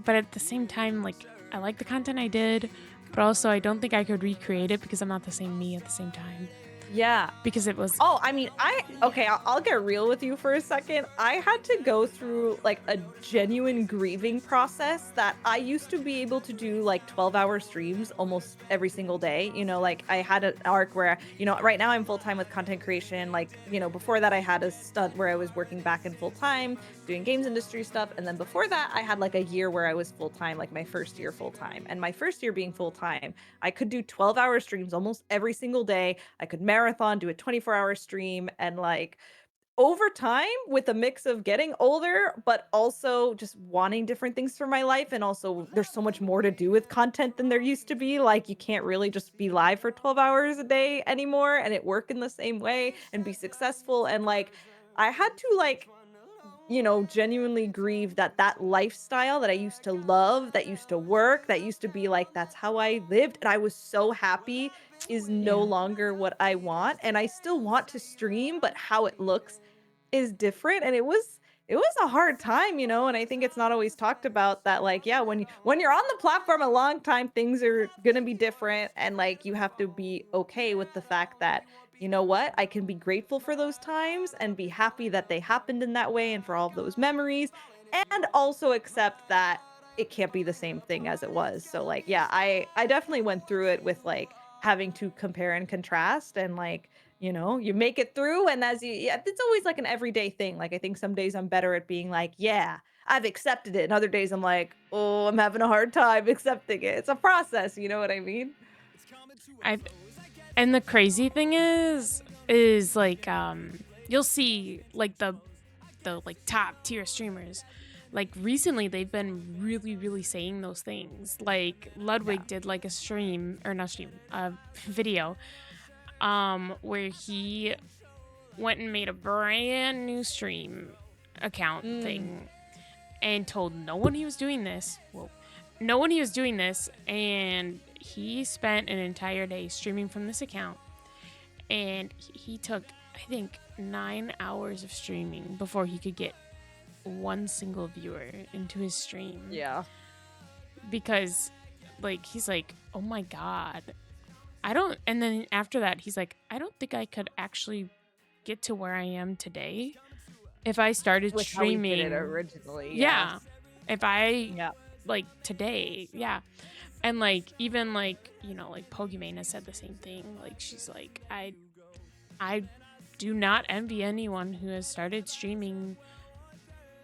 but at the same time, like I like the content I did, but also I don't think I could recreate it because I'm not the same me at the same time. Yeah. Because it was... Oh, I mean, I'll get real with you for a second. I had to go through like a genuine grieving process that I used to be able to do like 12-hour streams almost every single day. Like I had an arc where, right now I'm full-time with content creation. Like, before that I had a stunt where I was working back in full-time doing games industry stuff. And then before that I had like a year where I was full-time, like my first year full-time. And my first year being full-time, I could do 12-hour streams almost every single day. I could marathon, do a 24-hour stream, and like over time with a mix of getting older, but also just wanting different things for my life. And also, there's so much more to do with content than there used to be. Like, you can't really just be live for 12 hours a day anymore and it work in the same way and be successful. And like, I had to like genuinely grieve that that lifestyle that I used to love, that used to work, that used to be like, that's how I lived. And I was so happy is no Yeah. longer what I want. And I still want to stream, but how it looks is different. And it was a hard time, and I think it's not always talked about that, like, yeah, when you're on the platform a long time, things are gonna be different. And like you have to be okay with the fact that you know what? I can be grateful for those times and be happy that they happened in that way and for all of those memories, and also accept that it can't be the same thing as it was. So like, yeah, I definitely went through it with like having to compare and contrast, and like, you make it through, and as yeah, it's always like an everyday thing. Like I think some days I'm better at being like, yeah, I've accepted it, and other days I'm like, oh, I'm having a hard time accepting it. It's a process, you know what I mean? I And the crazy thing is like you'll see like the like top tier streamers. Like recently they've been really, really saying those things. Like Ludwig did like a stream, or not stream, a video where he went and made a brand new stream account thing and told no one he was doing this. Well, no one he was doing this, and he spent an entire day streaming from this account, and he took, I think, 9 hours of streaming before he could get one single viewer into his stream. Yeah. Because, like, he's like, oh my God. And then after that, he's like, I don't think I could actually get to where I am today if I started With how we streaming. did it originally. Yeah. If I, Yeah. like, today. Yeah. And like even like like Pokimane has said the same thing. Like she's like, I do not envy anyone who has started streaming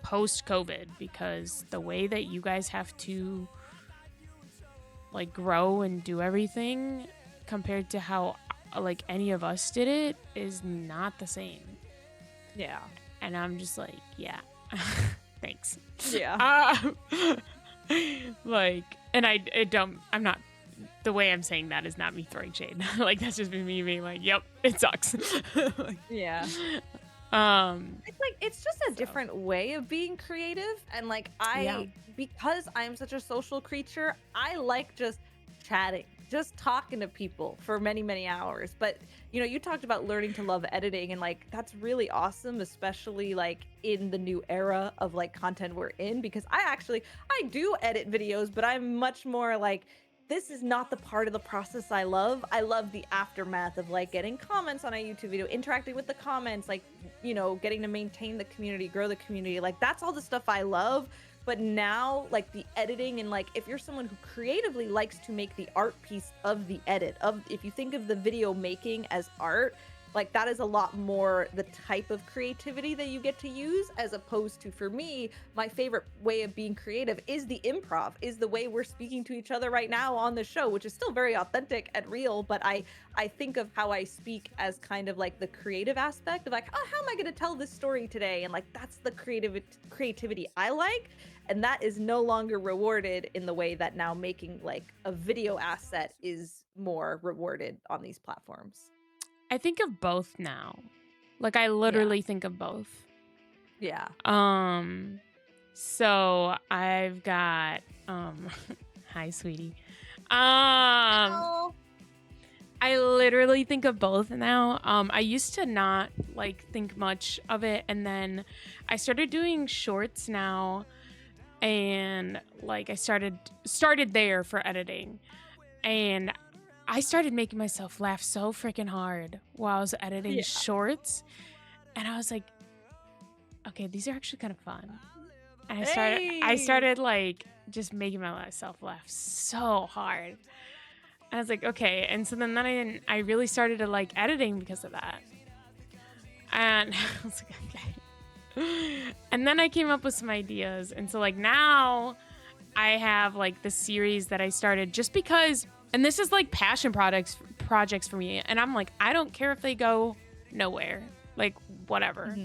post COVID, because the way that you guys have to like grow and do everything compared to how like any of us did it is not the same. Yeah. And I'm just like, yeah. Thanks. Yeah. Like, and I'm not, the way I'm saying that is not me throwing shade. Like, that's just me being like, yep, it sucks. Like, Yeah. It's like, it's just a different way of being creative. And like, because I'm such a social creature, I like just chatting, just talking to people for many, many hours. But, you talked about learning to love editing, and like, that's really awesome, especially like in the new era of like content we're in, because I do edit videos, but I'm much more like, this is not the part of the process I love. I love the aftermath of like getting comments on a YouTube video, interacting with the comments, like, getting to maintain the community, grow the community. Like, that's all the stuff I love. But now, like, the editing, and like, if you're someone who creatively likes to make the art piece of the edit, if you think of the video making as art, like, that is a lot more the type of creativity that you get to use, as opposed to, for me, my favorite way of being creative is the improv, is the way we're speaking to each other right now on the show, which is still very authentic and real. But I think of how I speak as kind of like the creative aspect of like, oh, how am I going to tell this story today? And like, that's the creativity I like. And that is no longer rewarded in the way that now making like a video asset is more rewarded on these platforms. I think of both now. Like, I literally think of both. Yeah. So I've got hi sweetie. Oh. I literally think of both now. I used to not like think much of it, and then I started doing shorts now, and like I started there for editing, and I started making myself laugh so freaking hard while I was editing shorts, and I was like, okay, these are actually kind of fun. And I started like just making myself laugh so hard. I was like, okay. And so then I really started to like editing because of that. And I was like, okay. And then I came up with some ideas. And so like now I have like the series that I started just because, and this is like passion projects for me, and I'm like, I don't care if they go nowhere, like whatever.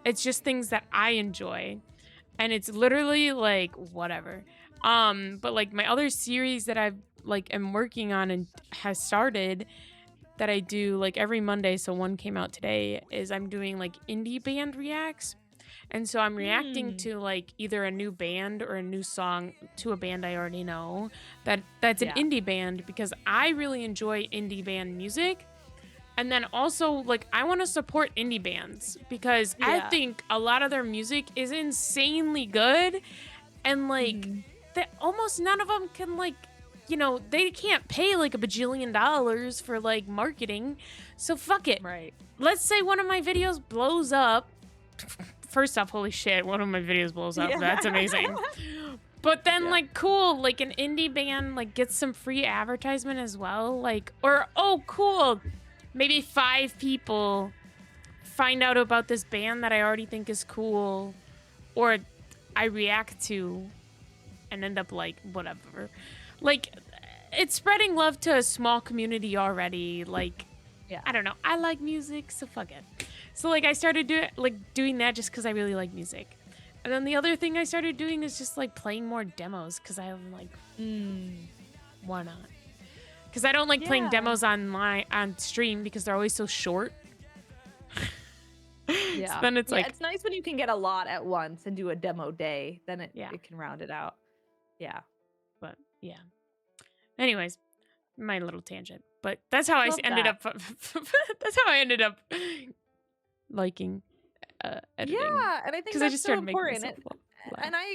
It's just things that I enjoy, and it's literally like whatever. But like my other series that I've like am working on and has started that I do like every Monday, so one came out today, is I'm doing like indie band reacts. And so I'm reacting to like either a new band or a new song to a band I already know that's an indie band, because I really enjoy indie band music. And then also like I want to support indie bands because I think a lot of their music is insanely good, and like that almost none of them can like, you know, they can't pay like $1 bajillion for like marketing. So fuck it. Right. Let's say one of my videos blows up. First off, holy shit, one of my videos blows up. That's amazing. But then like cool, like an indie band like gets some free advertisement as well. Like, or oh cool, maybe 5 people find out about this band that I already think is cool, or I react to and end up like whatever. Like, it's spreading love to a small community already. Like, I don't know. I like music, so fuck it. So like I started doing that just because I really like music. And then the other thing I started doing is just like playing more demos because I'm like, why not? Because I don't like playing demos on stream because they're always so short. So then it's like, it's nice when you can get a lot at once and do a demo day. Then it can round it out. Yeah. But yeah. Anyways, my little tangent. But that's how I ended up. That's how I ended up liking editing. Yeah, and I think that's I just so started making important. myself laugh. And I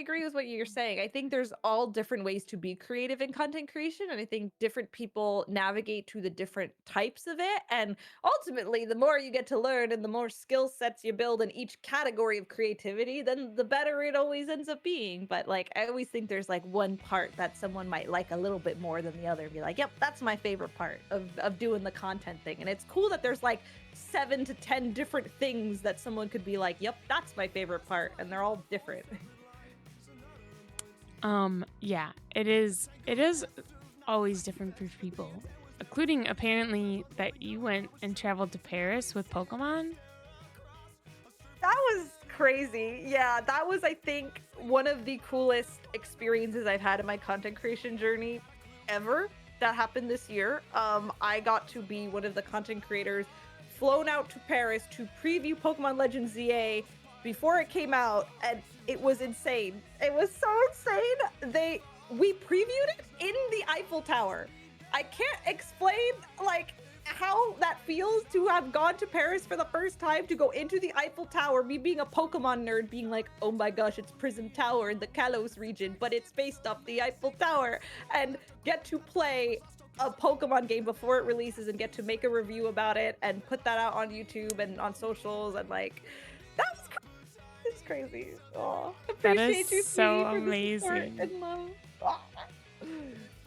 agree with what you're saying. I think there's all different ways to be creative in content creation, and I think different people navigate to the different types of it. And ultimately, the more you get to learn and the more skill sets you build in each category of creativity, then the better it always ends up being. But like I always think there's like one part that someone might like a little bit more than the other and be like, yep, that's my favorite part of doing the content thing. And it's cool that there's like 7 to 10 different things that someone could be like, yep, that's my favorite part, and they're all different. Yeah, it is always different for people, including apparently that you went and traveled to Paris with Pokemon. That was crazy. Yeah, that was, I think, one of the coolest experiences I've had in my content creation journey ever. That happened this year. I got to be one of the content creators flown out to Paris to preview Pokemon Legends ZA before it came out, and it was insane. It was so insane. We previewed it in the Eiffel Tower. I can't explain like how that feels to have gone to Paris for the first time, to go into the Eiffel Tower, me being a Pokemon nerd, being like, oh my gosh, it's Prism Tower in the Kalos region, but it's based off the Eiffel Tower, and get to play a Pokemon game before it releases and get to make a review about it and put that out on YouTube and on socials, and like that was it's crazy. Oh, that appreciate you is so Stevie, amazing. For the support and love. Oh.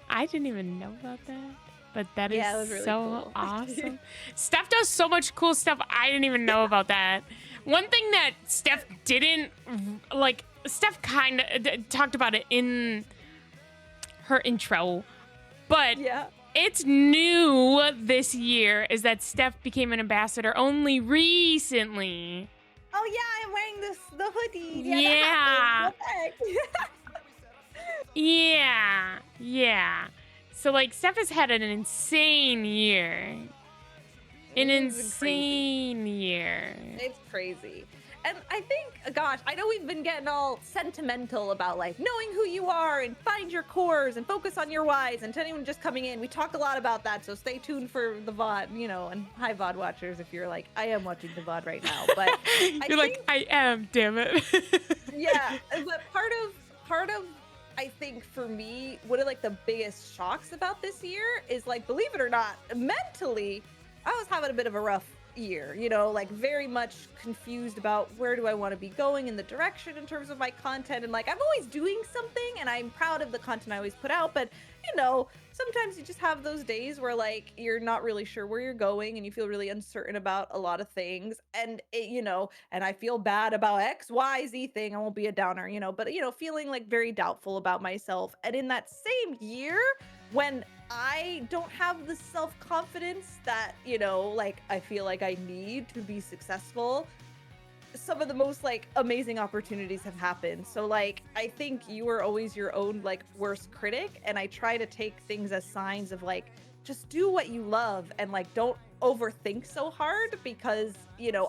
I didn't even know about that, but that is it was really so cool. awesome. Steph does so much cool stuff I didn't even know about that. One thing that Steph didn't like, Steph kind of talked about it in her intro, but it's new this year is that Steph became an ambassador only recently. Oh yeah, I'm wearing the hoodie. Yeah. Yeah. So like Steph has had an insane year. An insane year. It's crazy. And I think, gosh, I know we've been getting all sentimental about like knowing who you are and find your cores and focus on your whys. And to anyone just coming in, we talk a lot about that. So stay tuned for the VOD, you know, and hi VOD watchers if you're like, I am watching the VOD right now. But I am, damn it. Yeah, but part of I think for me, one of like the biggest shocks about this year is like, believe it or not, mentally, I was having a bit of a rough year, you know, like very much confused about where do I want to be going in the direction in terms of my content. And like, I'm always doing something and I'm proud of the content I always put out, but you know, sometimes you just have those days where like you're not really sure where you're going and you feel really uncertain about a lot of things, and it, you know, and I feel bad about XYZ thing. I won't be a downer, you know, but you know, feeling like very doubtful about myself. And in that same year, when I don't have the self-confidence that, like I feel like I need to be successful. Some of the most like amazing opportunities have happened. So like I think you are always your own like worst critic, and I try to take things as signs of like just do what you love and like don't overthink so hard, because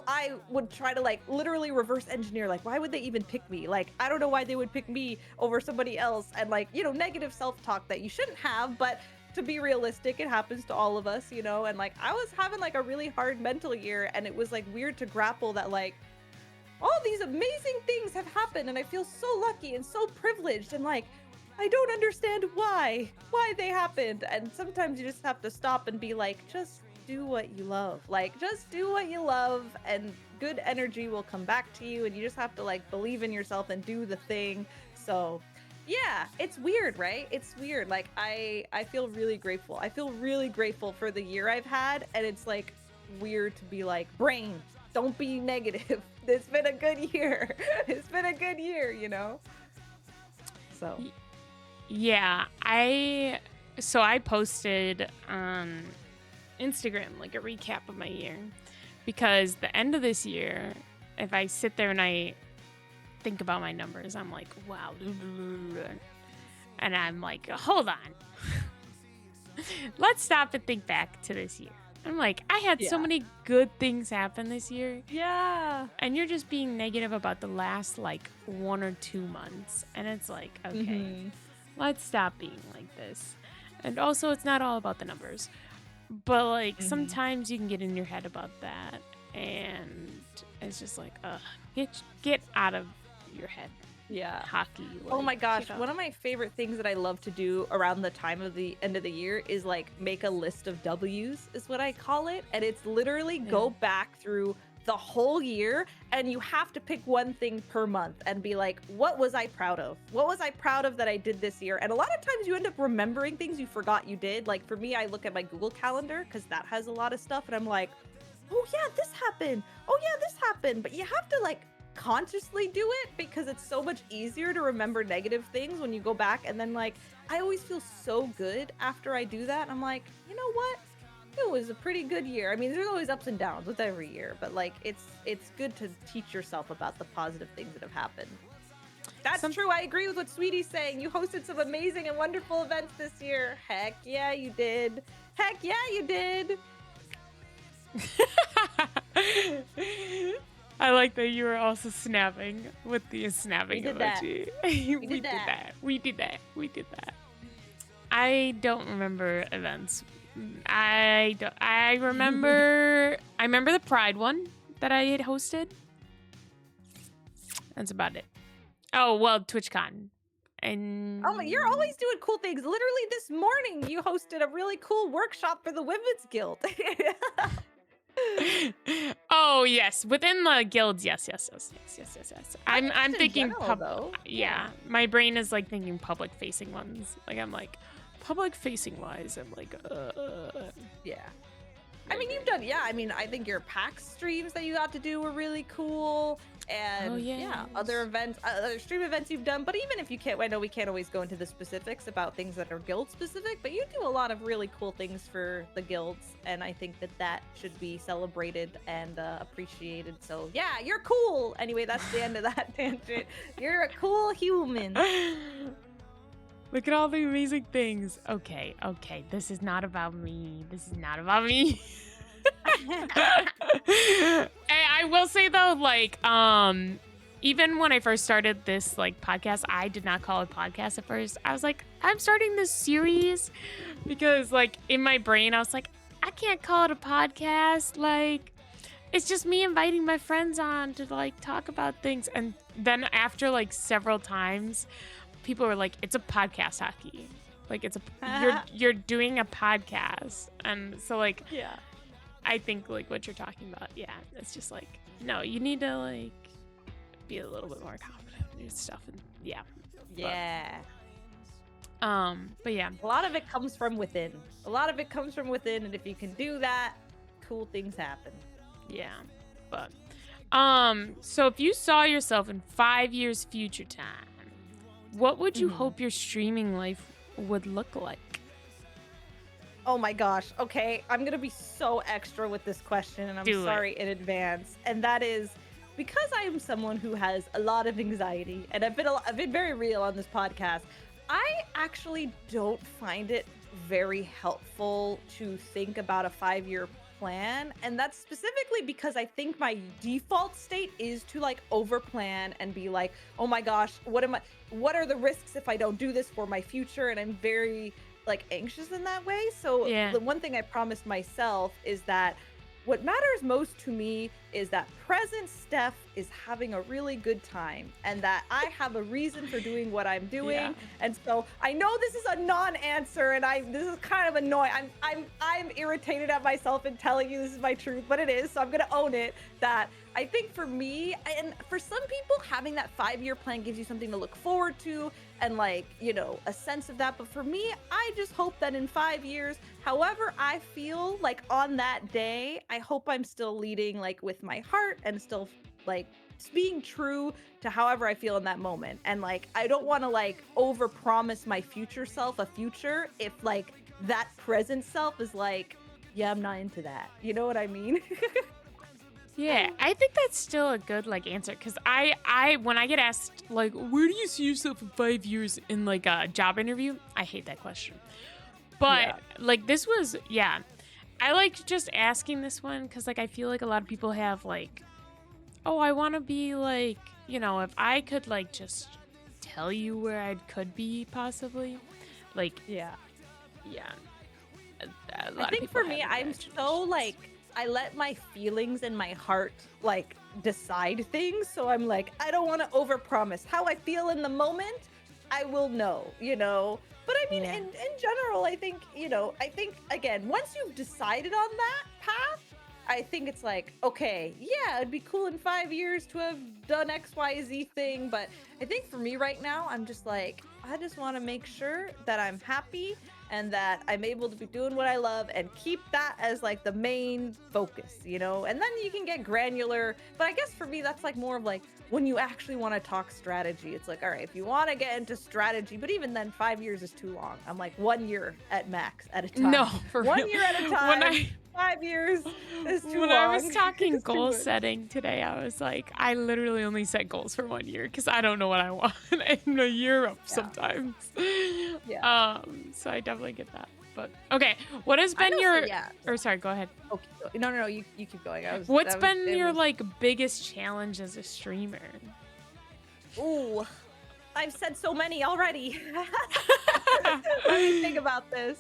I would try to like literally reverse engineer like why would they even pick me? Like I don't know why they would pick me over somebody else, and like negative self-talk that you shouldn't have, but to be realistic, it happens to all of us, and like I was having like a really hard mental year, and it was like weird to grapple that like all these amazing things have happened and I feel so lucky and so privileged, and like I don't understand why they happened. And sometimes you just have to stop and be like, just do what you love. Like just do what you love and good energy will come back to you, and you just have to like believe in yourself and do the thing. So yeah, it's weird, right? It's weird. Like I feel really grateful. I feel really grateful for the year I've had, and it's like weird to be like, brain, don't be negative. It's been a good year. It's been a good year, So Yeah, I posted on Instagram like a recap of my year, because the end of this year, if I sit there and I think about my numbers, I'm like, wow. And I'm like, hold on. Let's stop and think back to this year. I'm like, I had so many good things happen this year. yeah. And you're just being negative about the last like 1 or 2 months. And it's like, okay, let's stop being like this. And also, it's not all about the numbers. But like sometimes you can get in your head about that. And it's just like, get out of your head. Yeah. Hockey. Oh my like, gosh, get out. one of my favorite things that I love to do around the time of the end of the year is like make a list of W's, is what I call it. And it's literally go back through the whole year, and you have to pick one thing per month and be like, what was I proud of? What was I proud of that I did this year? And a lot of times you end up remembering things you forgot you did. Like for me, I look at my Google Calendar because that has a lot of stuff, and I'm like, oh yeah, this happened. Oh yeah, this happened. But you have to like consciously do it, because it's so much easier to remember negative things when you go back. And then like I always feel so good after I do that. I'm like, you know what, it was a pretty good year. I mean, there's always ups and downs with every year, but like it's good to teach yourself about the positive things that have happened. That's true. I agree with what Sweetie's saying. You hosted some amazing and wonderful events this year. Heck yeah, you did. Heck yeah, you did. I like that you were also snapping with the snapping emoji. We did that. I don't remember events. I remember the Pride one that I had hosted. That's about it. Oh, well, TwitchCon. And oh, you're always doing cool things. Literally this morning you hosted a really cool workshop for the Women's Guild. Oh yes, within the guilds, yes. I'm thinking yeah, my brain is like thinking public facing ones. Like I'm like public facing wise, I'm like yeah. I mean, you've done, I mean, I think your PAX streams that you got to do were really cool. And other events, other stream events you've done. But even if you can't, I know we can't always go into the specifics about things that are guild specific, but you do a lot of really cool things for the guilds. And I think that should be celebrated and appreciated. So yeah, you're cool. Anyway, that's the end of that tangent. You're a cool human. Look at all the amazing things. Okay. This is not about me. Hey, I will say though, like, even when I first started this like podcast, I did not call it podcast at first. I was like, I'm starting this series because like in my brain, I was like, I can't call it a podcast. Like, it's just me inviting my friends on to like talk about things. And then after like several times, people were like, it's a podcast, Hockey. Like it's you're doing a podcast. And so like, yeah, I think like what you're talking about. Yeah. It's just like, no, you need to like be a little bit more confident in your stuff. And yeah. Yeah. But yeah. A lot of it comes from within. And if you can do that, cool things happen. Yeah. But, so if you saw yourself in 5 years future time, what would you hope your streaming life would look like? Oh my gosh. Okay, I'm gonna be so extra with this question, and I'm Do it. sorry in advance. And that is because I am someone who has a lot of anxiety, and I've been very real on this podcast. I actually don't find it very helpful to think about a 5-year plan, and that's specifically because I think my default state is to like over plan and be like, oh my gosh, what are the risks if I don't do this for my future? And I'm very like anxious in that way. So Yeah. the one thing I promised myself is that what matters most to me is that present Steph is having a really good time and that I have a reason for doing what I'm doing. Yeah. And so I know this is a non-answer and this is kind of annoying. I'm irritated at myself in telling you this is my truth, but it is. So I'm going to own it that I think for me, and for some people, having that 5-year plan gives you something to look forward to and like, you know, a sense of that. But for me, I just hope that in 5 years, however I feel like on that day, I hope I'm still leading like with my heart and still like being true to however I feel in that moment. And like, I don't want to like over promise my future self a future if like that present self is like, yeah, I'm not into that. You know what I mean? Yeah, I think that's still a good like answer because I when I get asked like where do you see yourself in 5 years in like a job interview, I hate that question. But Yeah. like this was I liked just asking this one because like I feel like a lot of people have like, oh, I want to be like, you know, if I could like just tell you where I could be possibly, like Yeah. yeah. A lot I of think people for me, have I'm so imaginations. like, I let my feelings and my heart like decide things. So I'm like, I don't want to overpromise. How I feel in the moment, I will know, you know? But I mean, Yeah. in general, I think, you know, I think again, once you've decided on that path, I think it's like, okay, yeah, it'd be cool in 5 years to have done XYZ thing. But I think for me right now, I'm just like, I just want to make sure that I'm happy and that I'm able to be doing what I love and keep that as like the main focus, you know? And then you can get granular. But I guess for me, that's like more of like when you actually want to talk strategy, it's like, all right, if you want to get into strategy, but even then 5 years is too long. I'm like 1 year at max at a time. No, for real. 1 year at a time. 5 years is too When long. I was talking It's too goal much. setting today, I was like, I literally only set goals for 1 year because I don't know what I want in a year up sometimes. Yeah. So I definitely get that. But okay, what has I been know, your? so, yeah. Or sorry, go ahead. Okay. No, you keep going. What's been your like biggest challenge as a streamer? Ooh, I've said so many already. Let me think about this.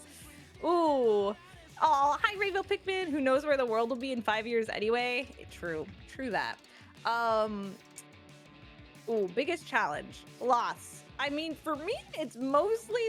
Ooh. Oh, hi Rainbow Pikmin. Who knows where the world will be in 5 years anyway? True that. Ooh, biggest challenge. Loss. I mean, for me, it's mostly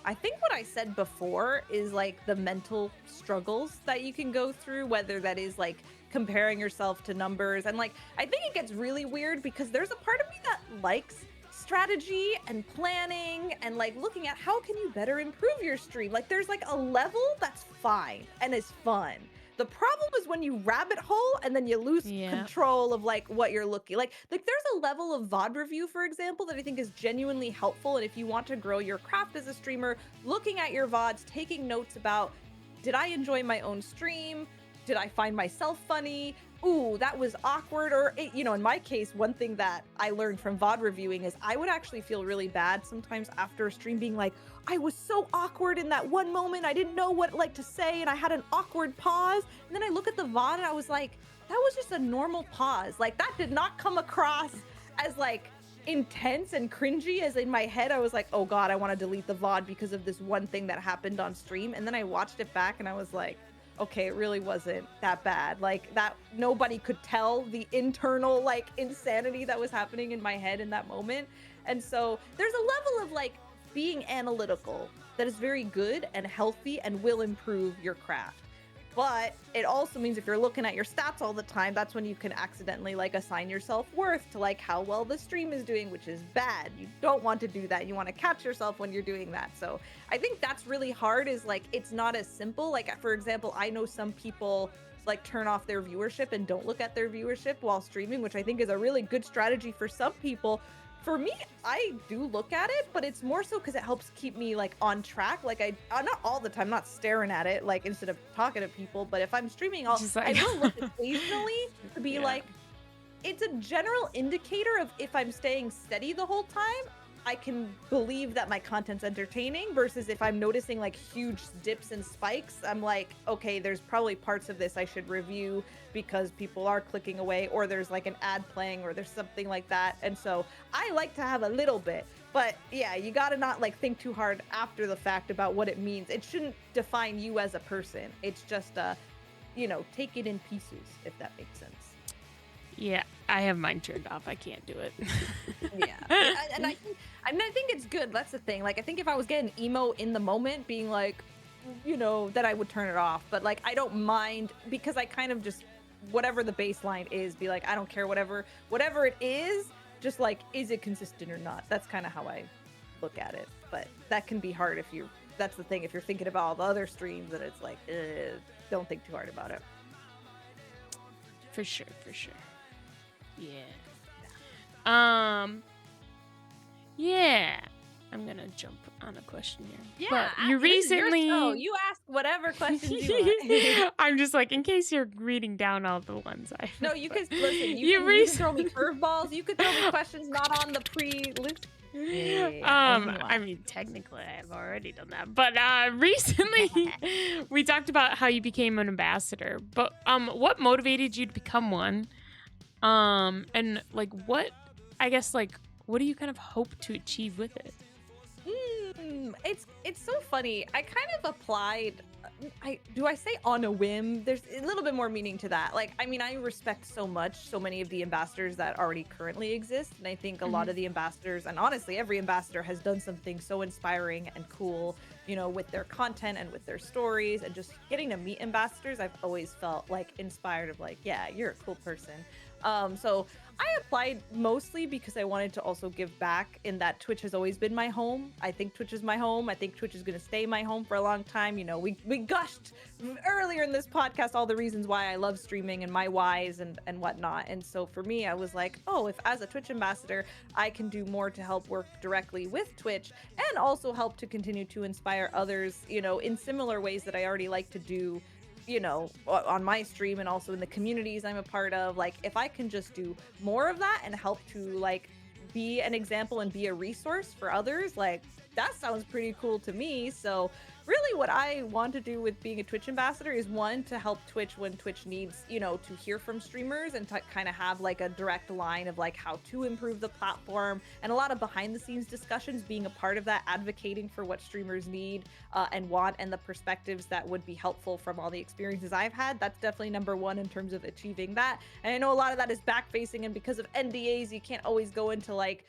I think what I said before is like the mental struggles that you can go through, whether that is like comparing yourself to numbers. And like, I think it gets really weird because there's a part of me that likes strategy and planning and like looking at how can you better improve your stream. Like there's like a level that's fine and is fun. The problem is when you rabbit hole and then you lose control of like what you're looking like there's a level of VOD review, for example, that I think is genuinely helpful. And if you want to grow your craft as a streamer, looking at your VODs, taking notes about, did I enjoy my own stream? Did I find myself funny? Ooh, that was awkward. Or, you know, in my case, one thing that I learned from VOD reviewing is I would actually feel really bad sometimes after a stream being like, I was so awkward in that one moment. I didn't know what like to say and I had an awkward pause. And then I look at the VOD and I was like, that was just a normal pause. Like that did not come across as like intense and cringy as in my head. I was like, oh God, I want to delete the VOD because of this one thing that happened on stream. And then I watched it back and I was like, okay, it really wasn't that bad. Like that, nobody could tell the internal like insanity that was happening in my head in that moment. And so there's a level of like being analytical that is very good and healthy and will improve your craft. But it also means if you're looking at your stats all the time, that's when you can accidentally like assign yourself worth to like how well the stream is doing, which is bad. You don't want to do that. You want to catch yourself when you're doing that. So I think that's really hard, is like, it's not as simple. Like, for example, I know some people like turn off their viewership and don't look at their viewership while streaming, which I think is a really good strategy for some people. For me, I do look at it, but it's more so because it helps keep me like on track. Like I'm not all the time, not staring at it, like instead of talking to people. But if I'm streaming, Just I like will look occasionally to be Yeah. like, it's a general indicator of if I'm staying steady the whole time, I can believe that my content's entertaining versus if I'm noticing like huge dips and spikes, I'm like, okay, there's probably parts of this I should review because people are clicking away or there's like an ad playing or there's something like that. And so I like to have a little bit, but yeah, you got to not like think too hard after the fact about what it means. It shouldn't define you as a person. It's just take it in pieces, if that makes sense. Yeah, I have mine turned off. I can't do it. Yeah, and I think it's good. That's the thing. Like, I think if I was getting emo in the moment, being like, that I would turn it off. But like, I don't mind because I kind of just whatever the baseline is, be like, I don't care whatever it is. Just like, is it consistent or not? That's kind of how I look at it. But that can be hard if you. That's the thing. If you're thinking about all the other streams, and it's like, don't think too hard about it. For sure. Yeah. Yeah. I'm gonna jump on a question here. Yeah, but you recently you ask whatever questions you want. I'm just like, in case you're reading down all the ones I No, you can listen. You can throw me curveballs. You could throw me questions not on the pre-list. I mean, technically, I've already done that. But recently, we talked about how you became an ambassador. But what motivated you to become one? And like, what do you kind of hope to achieve with it? It's so funny. I kind of applied. Do I say on a whim? There's a little bit more meaning to that. Like, I mean, I respect so many of the ambassadors that already currently exist, and I think a lot of the ambassadors, and honestly, every ambassador has done something so inspiring and cool, with their content and with their stories, and just getting to meet ambassadors. I've always felt like inspired of like, yeah, you're a cool person. So I applied mostly because I wanted to also give back in that Twitch has always been my home. I think Twitch is my home. I think Twitch is going to stay my home for a long time. We gushed earlier in this podcast all the reasons why I love streaming and my whys and whatnot. And so for me, I was like, oh, if as a Twitch ambassador, I can do more to help work directly with Twitch and also help to continue to inspire others, in similar ways that I already like to do, on my stream and also in the communities I'm a part of. Like, if I can just do more of that and help to like be an example and be a resource for others, like that sounds pretty cool to me. So really what I want to do with being a Twitch ambassador is one, to help Twitch when Twitch needs, to hear from streamers and to kind of have like a direct line of like how to improve the platform, and a lot of behind the scenes discussions, being a part of that, advocating for what streamers need and want, and the perspectives that would be helpful from all the experiences I've had. That's definitely number one in terms of achieving that. And I know a lot of that is back facing, and because of NDAs, you can't always go into like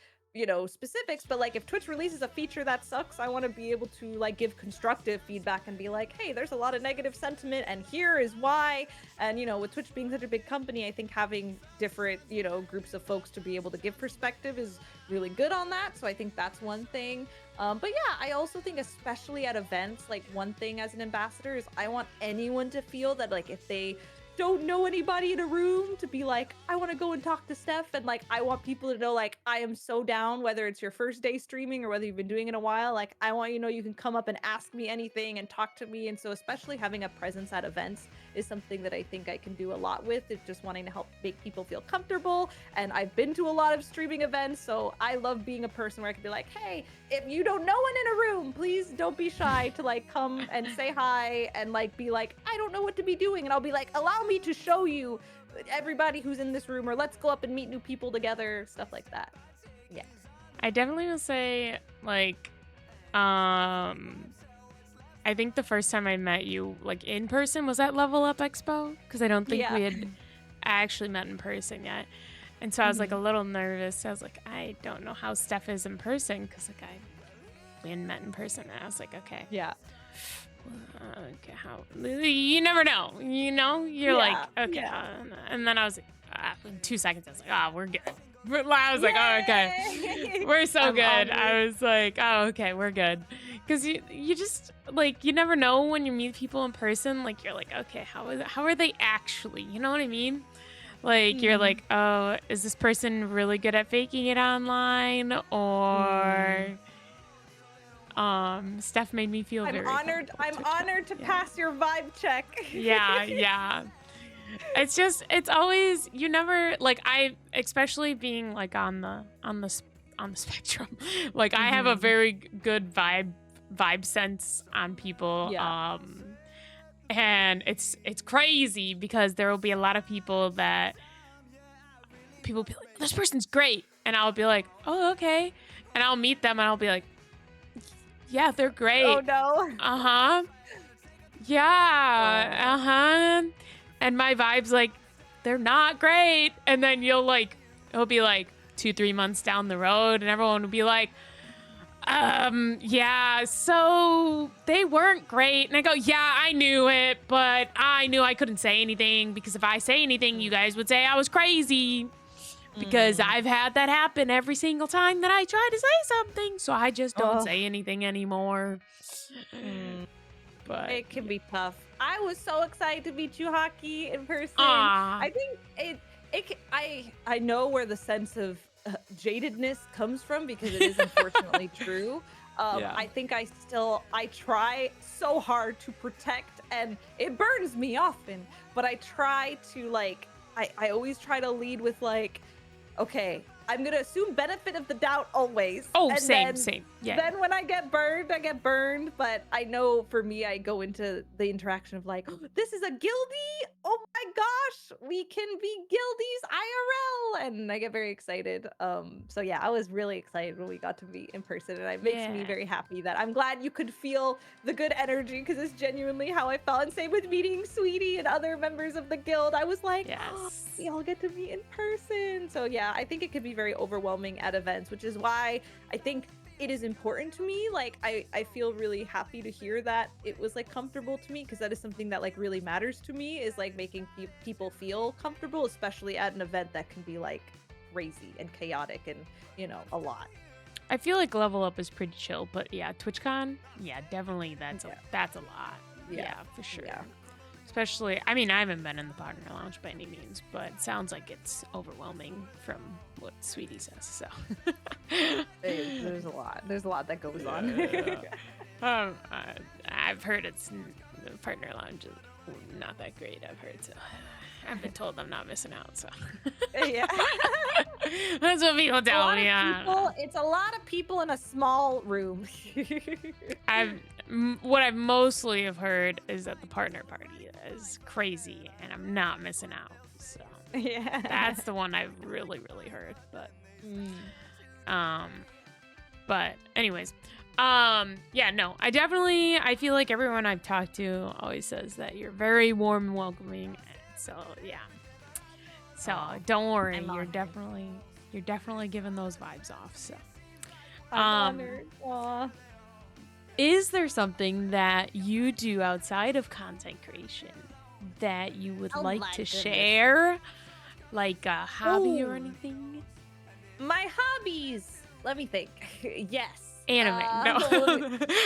specifics, but like if Twitch releases a feature that sucks, I want to be able to like give constructive feedback and be like, hey, there's a lot of negative sentiment and here is why. And with Twitch being such a big company, I think having different groups of folks to be able to give perspective is really good on that. So I think that's one thing. But yeah, I also think especially at events, like one thing as an ambassador is I want anyone to feel that like if they don't know anybody in a room, to be like, I want to go and talk to Steph, and like I want people to know like I am so down, whether it's your first day streaming or whether you've been doing it a while. Like I want you can come up and ask me anything and talk to me. And so especially having a presence at events is something that I think I can do a lot with. It's just wanting to help make people feel comfortable. And I've been to a lot of streaming events, so I love being a person where I can be like, hey, if you don't know one in a room, please don't be shy to like come and say hi and like be like, I don't know what to be doing, and I'll be like, allow me to show you everybody who's in this room, or let's go up and meet new people together, stuff like that. Yeah, I definitely will say like I think the first time I met you like in person was at Level Up Expo, because I don't think we had actually met in person yet. And so I was like a little nervous. I was like, I don't know how Steph is in person, because like we hadn't met in person. And I was like, okay. Yeah. Okay, how? You never know. You're like, okay. And then I was like, 2 seconds. I was like, we're good. I was like, oh, okay. We're so good. I was like, oh, okay, we're good. Because you just, like, you never know when you meet people in person. Like, you're like, okay, how are they actually? You know what I mean? Like you're like, oh, is this person really good at faking it online, or Steph made me feel very I'm honored to pass your vibe check. yeah. It's always, you never, like, especially being like on the spectrum, like I have a very good vibe sense on people. Yeah. And it's crazy because there will be a lot of people that people will be like, this person's great, and I'll be like, oh, okay, and I'll meet them and I'll be like, yeah, they're great. Oh no. Yeah. And my vibe's like, they're not great. And then it'll be like 2-3 months down the road, and everyone will be like, yeah, so they weren't great. And I go, yeah, I knew it, but I knew I couldn't say anything, because if I say anything, you guys would say I was crazy, because I've had that happen every single time that I try to say something. So I just don't say anything anymore. But It can be tough. I was so excited to meet you, Hockey, in person. Aw. I think I know where the sense of jadedness comes from, because it is unfortunately true. Yeah. I think I try so hard to protect, and it burns me often, but I try to I always try to lead with okay, I'm gonna assume benefit of the doubt always. Oh, and same. Yeah. Then when I get burned, I get burned. But I know for me, I go into the interaction of oh, this is a guildie. Oh my gosh, we can be guildies IRL, and I get very excited. So yeah, I was really excited when we got to meet in person, and it makes me very happy that I'm glad you could feel the good energy, because it's genuinely how I felt. And same with meeting Sweetie and other members of the guild. I was like, Yes. we all get to meet in person. So yeah, I think it could be very overwhelming at events, which is why I think it is important to me. I feel really happy to hear that it was comfortable to me, because that is something that really matters to me, is making people feel comfortable, especially at an event that can be crazy and chaotic and a lot. I feel like Level Up is pretty chill, but yeah, TwitchCon, yeah, definitely that's a lot. Yeah, for sure. Yeah. Especially, I mean, I haven't been in the partner lounge by any means, but it sounds like it's overwhelming from what Sweetie says. So there's a lot that goes on. I've heard the partner lounge is not that great. I've heard, so I've been told I'm not missing out. So yeah, that's what people tell me. It's a lot of people in a small room. What I've mostly have heard is that the partner party is crazy, and I'm not missing out. So yeah, that's the one I've really heard. But anyways, yeah, no, I feel like everyone I've talked to always says that you're very warm and welcoming. So yeah, so don't worry, you're definitely giving those vibes off. So I'm honored. Aw. Is there something that you do outside of content creation that you would like to share? Like a hobby or anything? My hobbies. Let me think. Yes. Anime. No.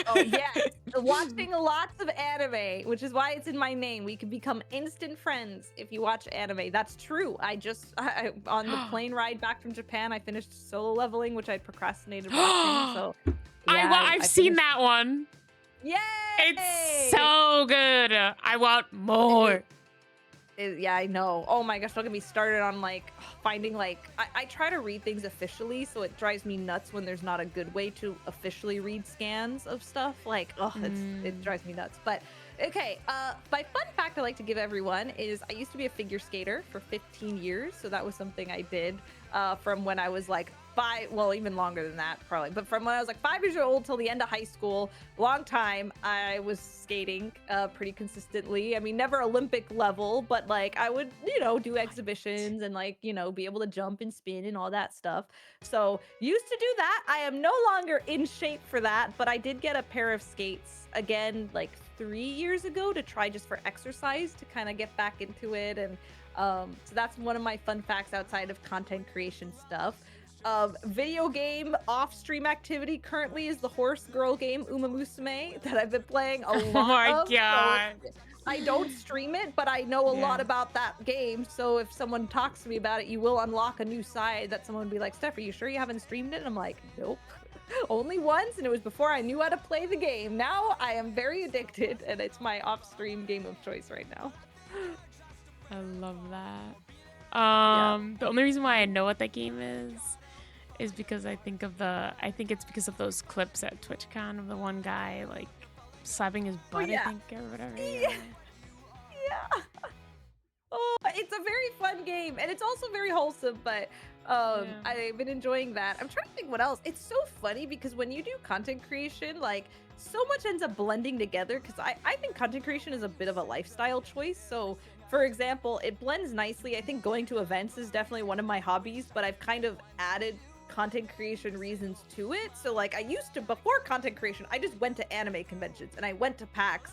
Oh, yes. Watching lots of anime, which is why it's in my name. We can become instant friends if you watch anime. That's true. I on the plane ride back from Japan, I finished Solo Leveling, which I procrastinated watching. So yeah, I've seen that one. Yay! It's so good. I want more. Yeah, I know. Oh my gosh, don't get me started on finding I try to read things officially, so it drives me nuts when there's not a good way to officially read scans of stuff. It drives me nuts. But okay, my fun fact I like to give everyone is I used to be a figure skater for 15 years, so that was something I did from when I was 5, well, even longer than that probably, but from when I was 5 years old till the end of high school, long time, I was skating pretty consistently. I mean, never Olympic level, but I would, do exhibitions and be able to jump and spin and all that stuff. So used to do that. I am no longer in shape for that, but I did get a pair of skates again 3 years ago to try just for exercise to kind of get back into it. And so that's one of my fun facts outside of content creation stuff. Video game off-stream activity currently is the horse girl game Uma Musume that I've been playing a lot Oh my of. god! So I don't stream it, but I know a lot Yeah. about that game. So if someone talks to me about it, you will unlock a new side that someone would be like, Steph, are you sure you haven't streamed it? And I'm like, nope. Only once, and it was before I knew how to play the game. Now I am very addicted, and it's my off-stream game of choice right now. I love that. Yeah. The only reason why I know what that game is because I think it's because of those clips at TwitchCon of the one guy like slapping his butt, yeah. I think, or whatever. Yeah. Yeah. Oh, it's a very fun game, and it's also very wholesome, but I've been enjoying that. I'm trying to think what else. It's so funny because when you do content creation, like, so much ends up blending together because I think content creation is a bit of a lifestyle choice. So, for example, it blends nicely. I think going to events is definitely one of my hobbies, but I've kind of added content creation reasons to it. So, like, I used to, before content creation, I just went to anime conventions and I went to PAX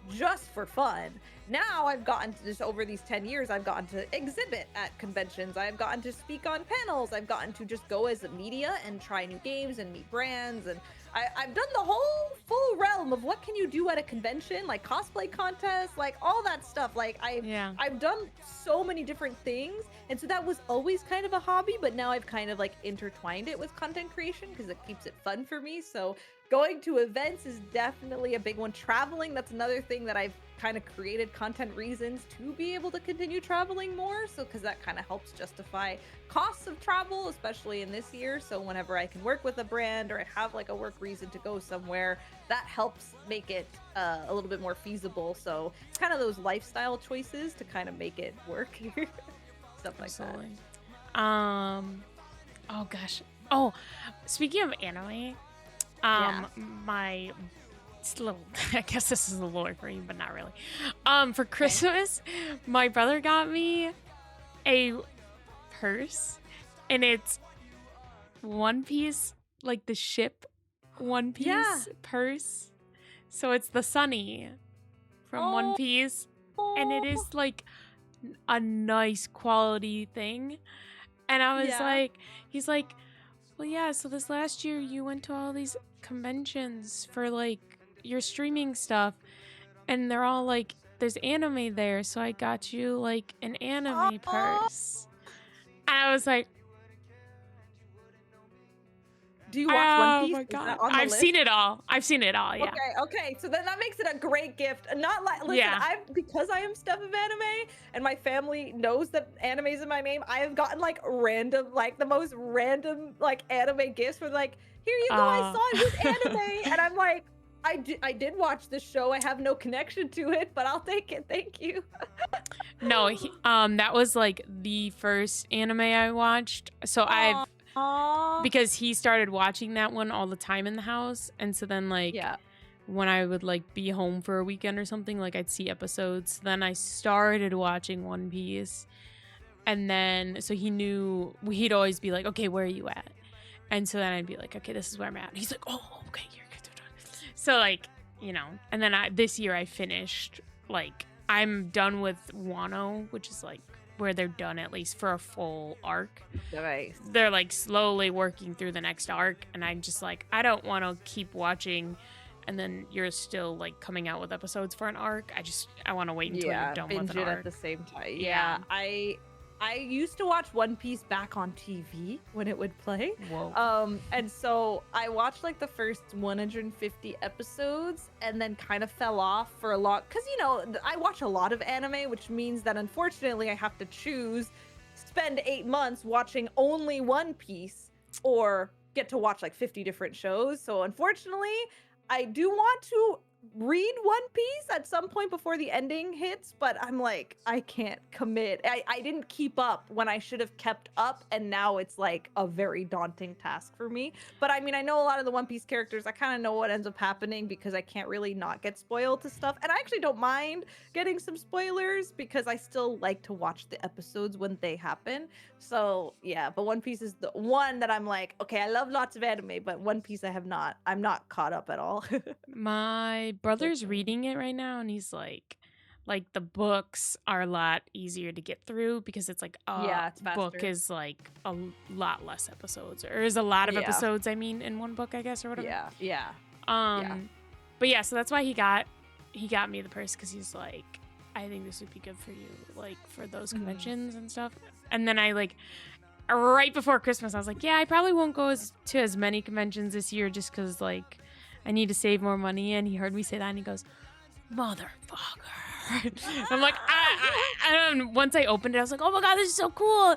just for fun. Now I've gotten to, just over these 10 years, I've gotten to exhibit at conventions. I've gotten to speak on panels. I've gotten to just go as a media and try new games and meet brands. And I've done the whole full realm of what can you do at a convention, like cosplay contests, like all that stuff. Like I've done so many different things. And so that was always kind of a hobby, but now I've kind of like intertwined it with content creation because it keeps it fun for me. So going to events is definitely a big one. Traveling, that's another thing that I've kind of created content reasons to be able to continue traveling more. So, because that kind of helps justify costs of travel, especially in this year. So whenever I can work with a brand or I have like a work reason to go somewhere, that helps make it a little bit more feasible. So it's kind of those lifestyle choices to kind of make it work. Stuff like Absolutely. that. Oh gosh. Oh, speaking of anime, my it's a little, I guess this is a lore for you, but not really. For Christmas, my brother got me a purse, and it's One Piece, like the ship One Piece purse. So it's the Sunny from One Piece, and it is like a nice quality thing. And I was like, he's like, well, yeah, so this last year you went to all these conventions for like your streaming stuff, and they're all like, there's anime there, so I got you like an anime purse. And I was like, do you watch One Piece? Oh my Is God. that on the I've list? seen it all. Yeah. Okay. So then that makes it a great gift. Not like, listen, because I am StephOfAnime and my family knows that anime is in my name, I have gotten like random, like the most random like anime gifts where like, here you go, I saw it was anime. And I'm like, I did watch this show. I have no connection to it, but I'll take it. Thank you. No, that was like the first anime I watched. So because he started watching that one all the time in the house, and so then like when I would like be home for a weekend or something, like I'd see episodes. Then I started watching One Piece, and then so he knew, he'd always be like, okay, where are you at? And so then I'd be like, okay, this is where I'm at. And he's like, oh, okay, you're good. So like, you know, and then this year I finished, like, I'm done with Wano, which is like where they're done at least for a full arc. Nice. They're like slowly working through the next arc, and I'm just like, I don't want to keep watching and then you're still like coming out with episodes for an arc. I want to wait until you're done with binge an it arc at the same time. Yeah. I used to watch One Piece back on TV when it would play. Whoa. And so I watched like the first 150 episodes and then kind of fell off for a lot. Because, you know, I watch a lot of anime, which means that unfortunately I have to spend 8 months watching only One Piece or get to watch like 50 different shows. So unfortunately, I do want to read One Piece at some point before the ending hits, but I'm like, I can't commit. I didn't keep up when I should have kept up, and now it's like a very daunting task for me. But I mean, I know a lot of the One Piece characters. I kind of know what ends up happening because I can't really not get spoiled to stuff. And I actually don't mind getting some spoilers because I still like to watch the episodes when they happen. So yeah, but One Piece is the one that I'm like, okay, I love lots of anime, but One Piece I'm not caught up at all. My brother's reading it right now, and he's like the books are a lot easier to get through because it's like it's book faster. is like a lot less episodes, or is a lot of episodes, I mean, in one book, I guess, or whatever. Yeah. But yeah, so that's why he got he got me the purse because he's like, I think this would be good for you, like for those conventions and stuff. And then I like right before Christmas, I was like, yeah, I probably won't go to as many conventions this year just because like I need to save more money. And he heard me say that and he goes, motherfucker. I'm like, once I opened it, I was like, oh my God, this is so cool.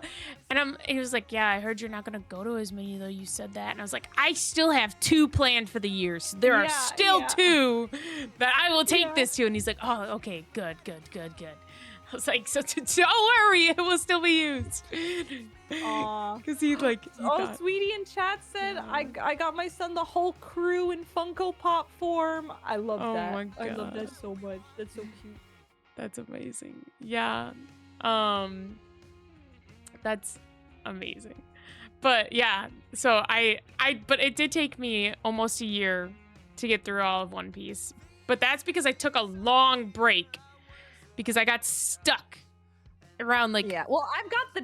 And he was like, yeah, I heard you're not going to go to as many though. You said that. And I was like, I still have 2 planned for the year. So there are still 2 that I will take this to. And he's like, oh, okay, good. I was like, so don't worry, it will still be used. Aw. Because he thought, Sweetie in chat said, I got my son the whole crew in Funko Pop form. I love that. my I love God. that so much. That's so cute. That's amazing. Yeah. That's amazing. But yeah, so but it did take me almost a year to get through all of One Piece. But that's because I took a long break because I got stuck around like Well, I've got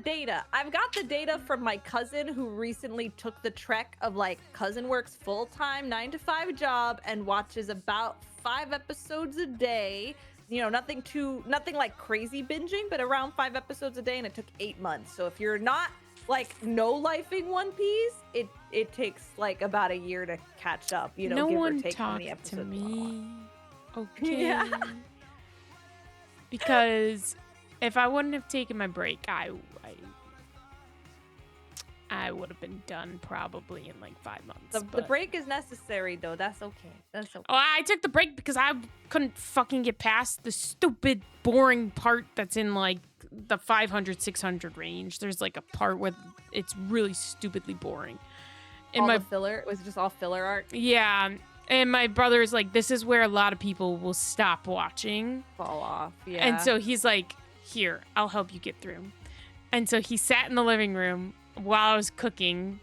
the data from my cousin who recently took the trek of like cousin works full-time 9-to-5 job and watches about 5 episodes a day. You know, nothing like crazy binging, but around 5 episodes a day, and it took 8 months. So if you're not like no-lifing One Piece, it takes like about a year to catch up, you know, no give or one take how many talked to episodes. me. Okay. Yeah. Because if I wouldn't have taken my break, I would have been done probably in like 5 months. The break is necessary though. That's okay. That's okay. Oh, I took the break because I couldn't fucking get past the stupid, boring part that's in like the 500, 600 range. There's like a part where it's really stupidly boring. And All the filler? It was just all filler art? Yeah. And my brother's like, this is where a lot of people will stop watching. Fall off. Yeah. And so he's like, here, I'll help you get through. And so he sat in the living room while I was cooking,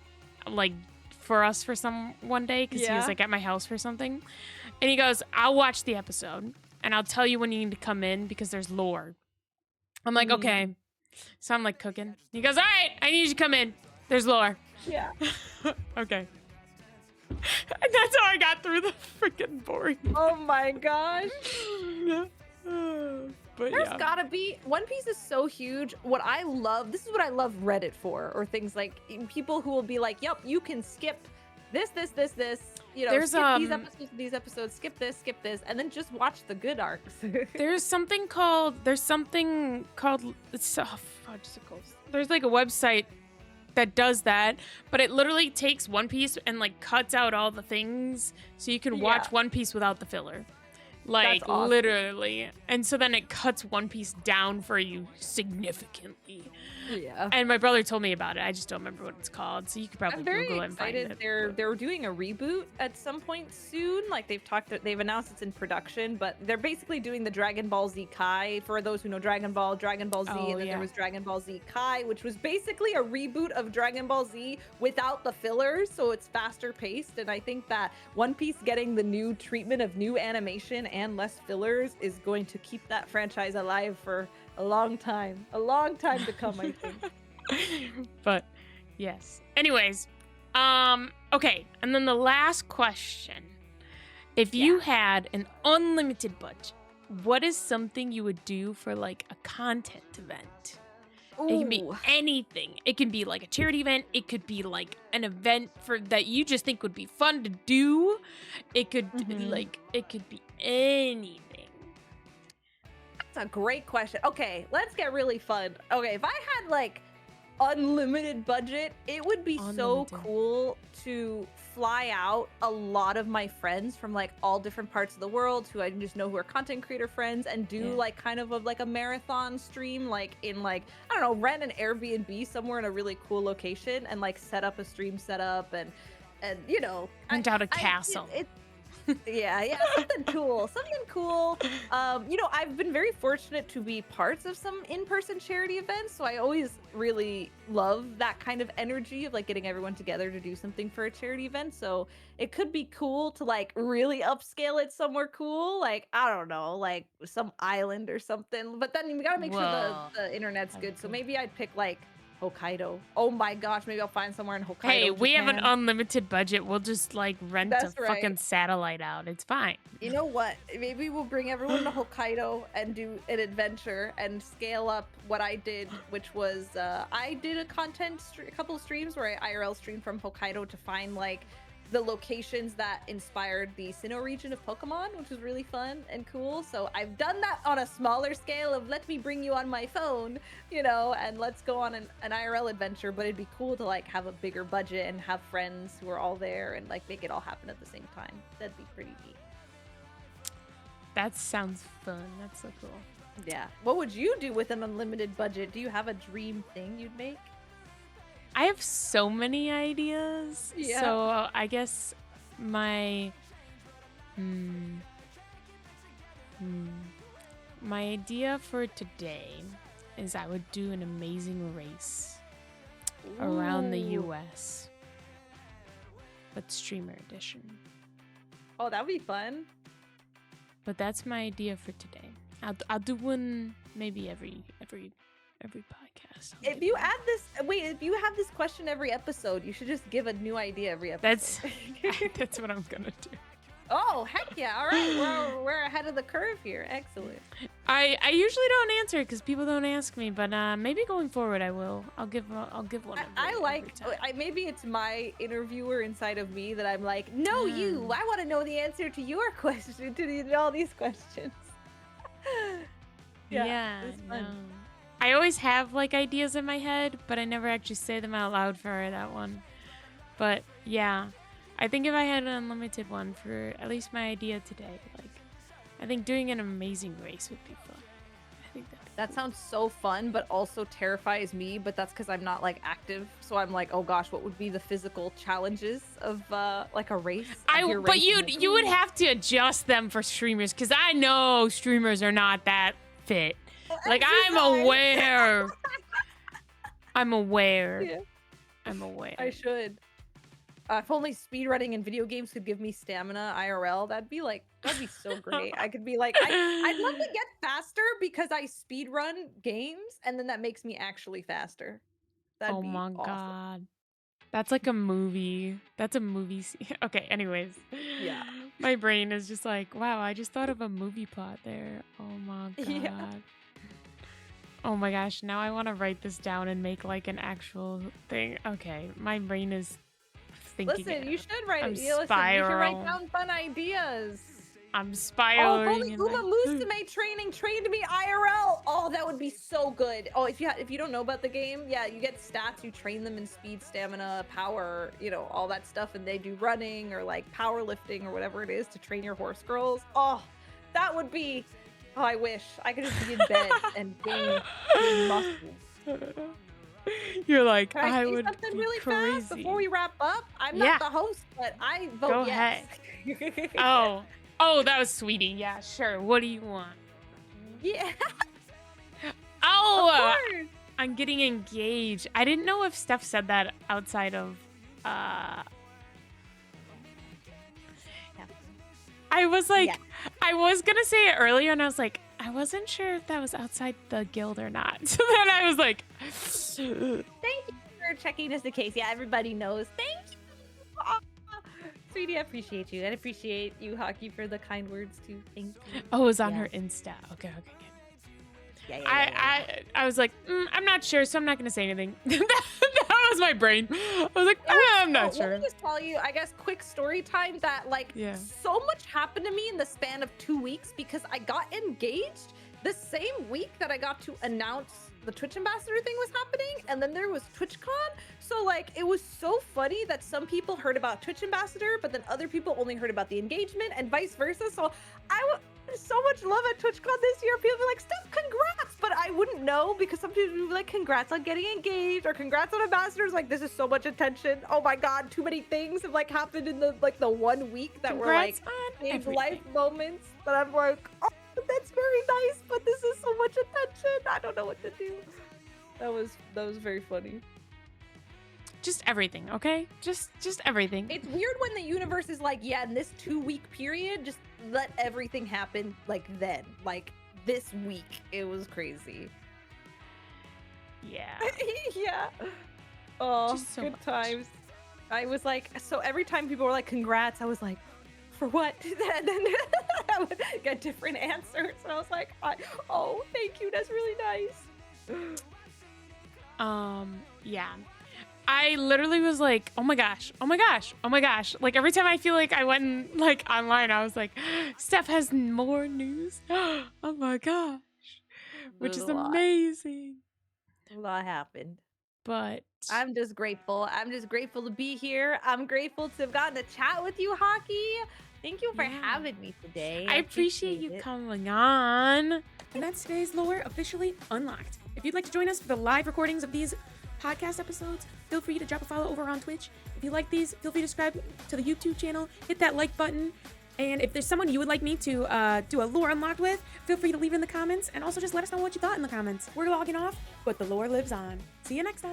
like for us for one day, because he was like at my house for something. And he goes, I'll watch the episode and I'll tell you when you need to come in because there's lore. I'm like, okay. So I'm like cooking. He goes, all right, I need you to come in. There's lore. Yeah. Okay. And that's how I got through the freaking boring. Oh my gosh. But There's gotta be, One Piece is so huge. This is what I love Reddit for, or things like people who will be like, yep, you can skip this. You know, There's, skip these episodes, skip this, and then just watch the good arcs. There's something called, there's like a website that does that, but it literally takes One Piece and like cuts out all the things so you can watch One Piece without the filler. Like, That's awesome. literally. And so then it cuts One Piece down for you significantly. Yeah. And my brother told me about it. I just don't remember what it's called. So you could probably I'm very Google it and find excited. it. They're doing a reboot at some point soon. Like they've announced it's in production, but they're basically doing the Dragon Ball Z Kai. For those who know Dragon Ball Z, and then there was Dragon Ball Z Kai, which was basically a reboot of Dragon Ball Z without the fillers, so it's faster paced. And I think that One Piece getting the new treatment of new animation and less fillers is going to keep that franchise alive for a long time to come, I think. But yes. Anyways, okay. And then the last question. If you had an unlimited budget, what is something you would do for like a content event? Ooh. It can be anything. It can be like a charity event. It could be like an event that you just think would be fun to do. It could it could be anything. That's a great question. Okay, let's get really fun. Okay, if I had like unlimited budget, it would be so cool to fly out a lot of my friends from like all different parts of the world who I just know who are content creator friends and do like kind of like a marathon stream, like in like, I don't know, rent an Airbnb somewhere in a really cool location and like set up a stream setup and you know, rent out a castle. Yeah, something cool. You know, I've been very fortunate to be parts of some in-person charity events, so I always really love that kind of energy of like getting everyone together to do something for a charity event. So it could be cool to like really upscale it somewhere cool, like I don't know, like some island or something. But then we gotta make sure the internet's good. So maybe I'd pick like Hokkaido. Oh my gosh, maybe I'll find somewhere in Hokkaido. Hey, we have an Japan. unlimited budget. We'll just like rent That's a fucking right. satellite out. It's fine. You know what? Maybe we'll bring everyone to Hokkaido and do an adventure and scale up what I did, which was I did a couple of streams where I IRL streamed from Hokkaido to find like the locations that inspired the Sinnoh region of Pokemon, which was really fun and cool. So I've done that on a smaller scale of let me bring you on my phone, you know, and let's go on an IRL adventure. But it'd be cool to like have a bigger budget and have friends who are all there and like make it all happen at the same time. That'd be pretty neat. That sounds fun. That's so cool. Yeah. What would you do with an unlimited budget? Do you have a dream thing you'd make? I have so many ideas. Yeah. So I guess my my idea for today is I would do an amazing race around the Ooh. US, but streamer edition. Oh, that'd be fun. But that's my idea for today. I'll do one maybe every podcast. If you add this, if you have this question every episode, you should just give a new idea every That's episode. that's what I'm gonna do. Oh, heck yeah. All right. We're ahead of the curve here. Excellent. I usually don't answer because people don't ask me, but maybe going forward I will. I'll give one. I maybe it's my interviewer inside of me that I'm like, no, you. I want to know the answer to your question, all these questions. Yeah, it's fun. no. I always have like ideas in my head, but I never actually say them out loud for that one. But yeah, I think if I had an unlimited one for at least my idea today, like I think doing an amazing race would be fun. I think that sounds so fun, but also terrifies me. But that's because I'm not like active, so I'm like, oh gosh, what would be the physical challenges of like a race? But you would have to adjust them for streamers because I know streamers are not that fit. Like I'm aware. I'm aware. Yeah. I'm aware. I should. If only speedrunning in video games could give me stamina IRL, that'd be so great. I could be like, I'd love to get faster because I speedrun games, and then that makes me actually faster. That'd be my awesome. god. That's like a movie. That's a movie scene. Okay, anyways. Yeah. My brain is just like, wow, I just thought of a movie plot there. Oh my god. Yeah. Oh my gosh, now I want to write this down and make like an actual thing. Okay, my brain is thinking. Listen, you should write it. You should spiraling. write down fun ideas. I'm Oh, spiraling. if only Uma Musume training trained me IRL. Oh, that would be so good. Oh, if you don't know about the game, yeah, you get stats. You train them in speed, stamina, power, you know, all that stuff, and they do running or like powerlifting or whatever it is to train your horse girls. Oh, that would be. Oh, I wish I could just be in bed and gain muscles. You're like, Can I say would something be really crazy. fast before we wrap up? I'm Yeah. not the host, but I vote Go yes. Oh, that was sweetie. Yeah, sure. What do you want? Yeah. Oh, Of course. I'm getting engaged. I didn't know if Steph said that outside of. I was like, Yeah. I was gonna say it earlier, and I was like, I wasn't sure if that was outside the guild or not. So then I was like, Thank you for checking just in case. Yeah, everybody knows. Thank you. Aw. Sweetie, I appreciate you. I appreciate you, Hockey, for the kind words too. Thank you. oh, it was on her Yes. Insta. Okay. Yeah. I was like, I'm not sure, so I'm not gonna say anything. That was my brain. I was like, I'm not Let sure. me just tell you, I guess, quick story time that like Yeah. so much happened to me in the span of 2 weeks because I got engaged the same week that I got to announce the Twitch ambassador thing was happening, and then there was TwitchCon. So like it was so funny that some people heard about Twitch ambassador, but then other people only heard about the engagement, and vice versa. So so much love at TwitchCon this year. People be like, Steph, congrats, but I wouldn't know because some people would be like, congrats on getting engaged or congrats on ambassadors. Like this is so much attention. Oh my god, too many things have like happened in the 1 week that Congrats were on like big everything. life moments that I'm like, oh, that's very nice, but this is so much attention. I don't know what to do. That was very funny. Just everything, okay? Just everything. It's weird when the universe is like, yeah, in this 2 week period, just let everything happen like then. Like this week, it was crazy. Yeah. Yeah. Oh, Just so good much. times. I was like, so every time people were like, congrats, I was like, for what? And then I would get different answers. And I was like, oh, thank you. That's really nice. Yeah. I literally was like, oh my gosh, oh my gosh, oh my gosh. Like every time I feel like I went and, like online, I was like, Steph has more news. Oh my gosh. Which There's is a lot. amazing. A lot happened. But I'm just grateful. I'm just grateful to be here. I'm grateful to have gotten to chat with you, Hockey. Thank you for Yeah. having me today. I appreciate you it. coming on. And that's today's lore officially unlocked. If you'd like to join us for the live recordings of these podcast episodes, feel free to drop a follow over on Twitch. If you like these, feel free to subscribe to the YouTube channel, hit that like button. And if there's someone you would like me to do a lore unlocked with, feel free to leave it in the comments. And also just let us know what you thought in the comments. We're logging off, but the lore lives on. See you next time.